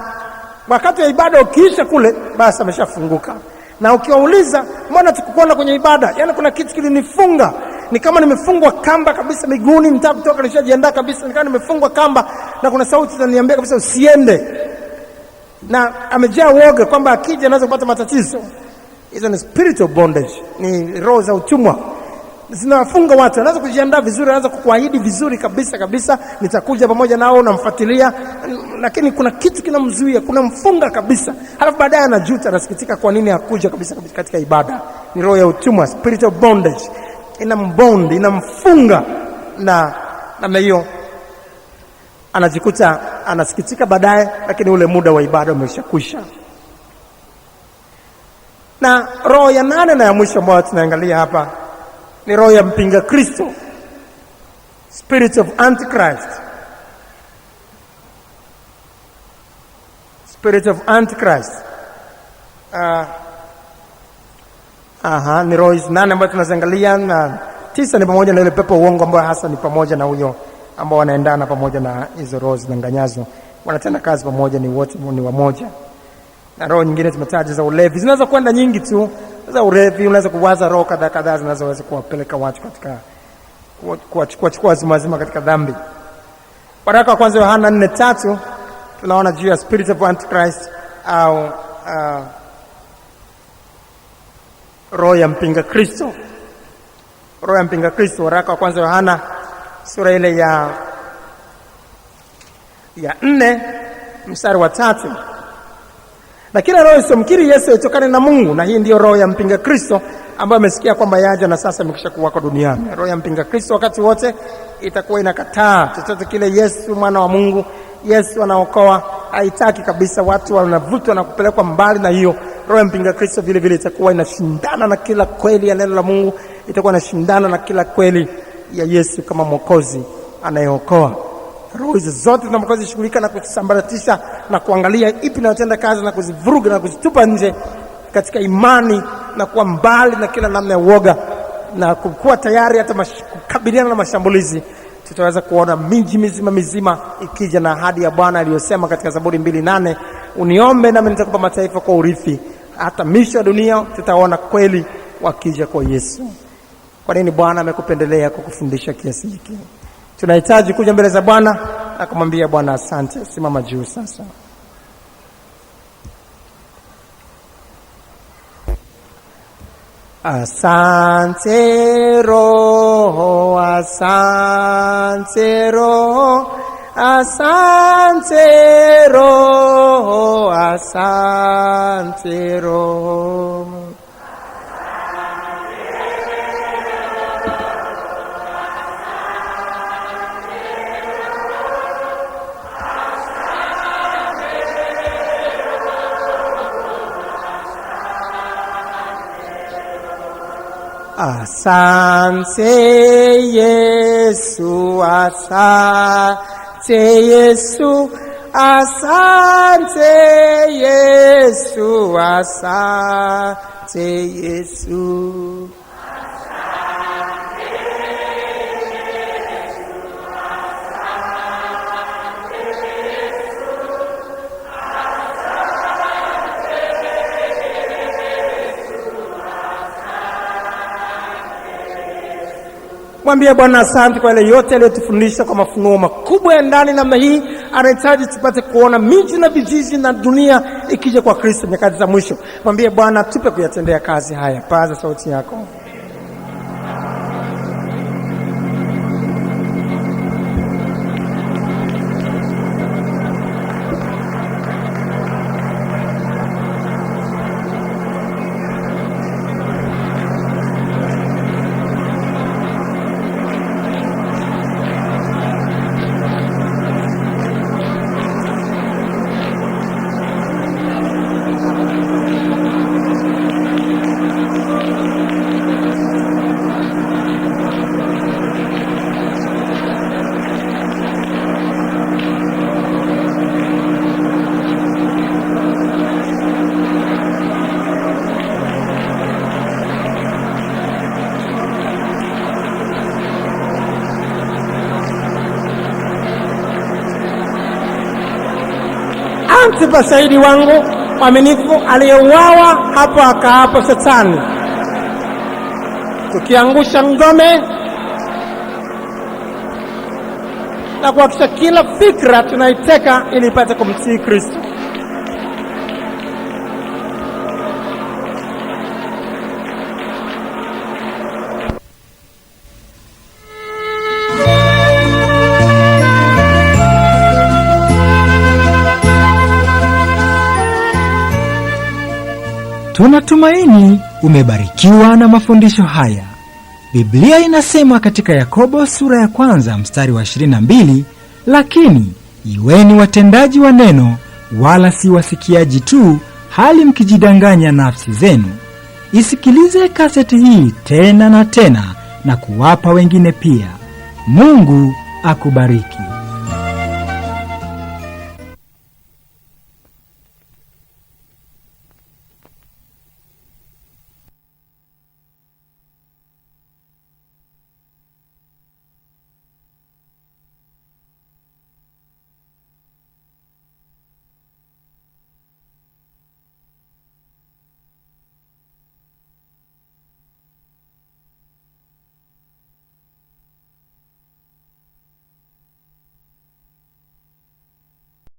wakati wa ibada ukiisha kule, basi ameshafunguka. Na ukiwauliza, mbona tukukona kwenye ibada? Yaani kuna kitu kilinifunga. Ni kama nimefungwa kamba kabisa miguuni, nitaka kutoka, nishajiandaa kabisa, ni kama nimefungwa kamba na kuna sauti zinaniambia kabisa usiende. Na amejaa woga kwamba akija anaweza kupata matatizo. Hizo ni spirit of bondage, ni roho za utumwa. Zinawafunga watu. Anaweza kujiandaa vizuri, anaweza kukuahidi vizuri kabisa, nitakuja pamoja nao, namfuatilia, lakini kuna kitu kinamzuia, kuna mfunga kabisa. Halafu baadaye anajuta, anasikitika kwa nini hakuja kabisa katika ibada. Ni roho ya utumwa, spirit of bondage. Inambond, inamfunga na hiyo anajikuta anasikitika baadaye, lakini ule muda wa ibada umeshakwisha. Na roho ya 8 na ya mwisho ambayo tunaangalia hapa ni roho ya mpinga Kristo, spirit of antichrist. Spirit of antichrist. Ni roho hizi 8 ambazo tunaziangalia, na 9 ni pamoja na ile pepo uongo ambayo hasa ni pamoja na huyo ambao wanaendana pamoja na hizo roho zinanganyazo, wanatenda kazi pamoja, ni wote ni wamoja. Na roho nyingine tumetaja za ulevi, zinaweza kwenda nyingi tu. Za ulevi, unaweza kuwaza roho kadhaa zinazoweza kuwapeleka watu katika kuwachukua wazima katika dhambi. Waraka wa 1 Yohana 4:3 tunaona juu ya spirit of antichrist au roho ya mpinga Kristo. Roho ya mpinga Kristo, waraka wa 1 Yohana sura ile ya 4 mstari wa 3. na kila roho isiyomkiri Yesu itokane na Mungu, na hii ndiyo roho ya mpinga Kristo ambayo amesikia kwamba yaja na sasa imekwisha kuwako duniani. Roho ya mpinga Kristo wakati wote itakuwa inakataa chochote kile Yesu mwana wa Mungu, Yesu anaokoa, haitaki kabisa. Watu wanavutwa na kupelekwa mbali na hiyo roho ya mpinga Kristo. Vile vile itakuwa inashindana na kila kweli ya neno la Mungu, itakuwa inashindana na kila kweli ya Yesu kama Mwokozi anayeokoa. Roho hizo zote tunapokuwa zishughulika na kusambaratisha na kuangalia ipi inayotenda kazi na kuzivuruga na kuzitupa nje katika imani na kuwa mbali na kila namna ya uoga na kuwa tayari hata kukabiliana na mashambulizi, tutaweza kuona miji mizima ikija na ahadi ya Bwana aliyosema katika Zaburi 2:8, uniombe nami nitakupa mataifa kwa urithi. Hata misho ya dunia tutaona kweli wakija kwa Yesu. Kwa nini Bwana amekupendelea kukufundisha kiasi hiki? Tunahitaji kuja mbele za Bwana na kumwambia Bwana asante. Simama juu sasa. Asante Roho, asante Roho, asante Roho, asante Roho. Asante Yesu, asante Yesu, asante Yesu, asante Yesu. Mwambie Bwana asante kwa yale yote aliyotufundisha kwa mafunuo makubwa ya ndani namna hii. Anahitaji tupate kuona miji na vijiji na dunia ikija kwa Kristo nyakati za mwisho. Mwambie Bwana tupe kuyatendea kazi haya. Paza sauti yako. Antipa shahidi wangu mwaminifu aliyeuawa hapo akaapo Shetani, tukiangusha ngome na kuhakikisha kila fikra tunaiteka ili ipate kumtii Kristo. Tunatumaini umebarikiwa na mafundisho haya. Biblia inasema katika Yakobo sura ya 1 mstari wa 22, lakini iweni watendaji wa neno wala si wasikiaji tu, hali mkijidanganya nafsi zenu. Isikilize kaseti hii tena na tena na kuwapa wengine pia. Mungu akubariki.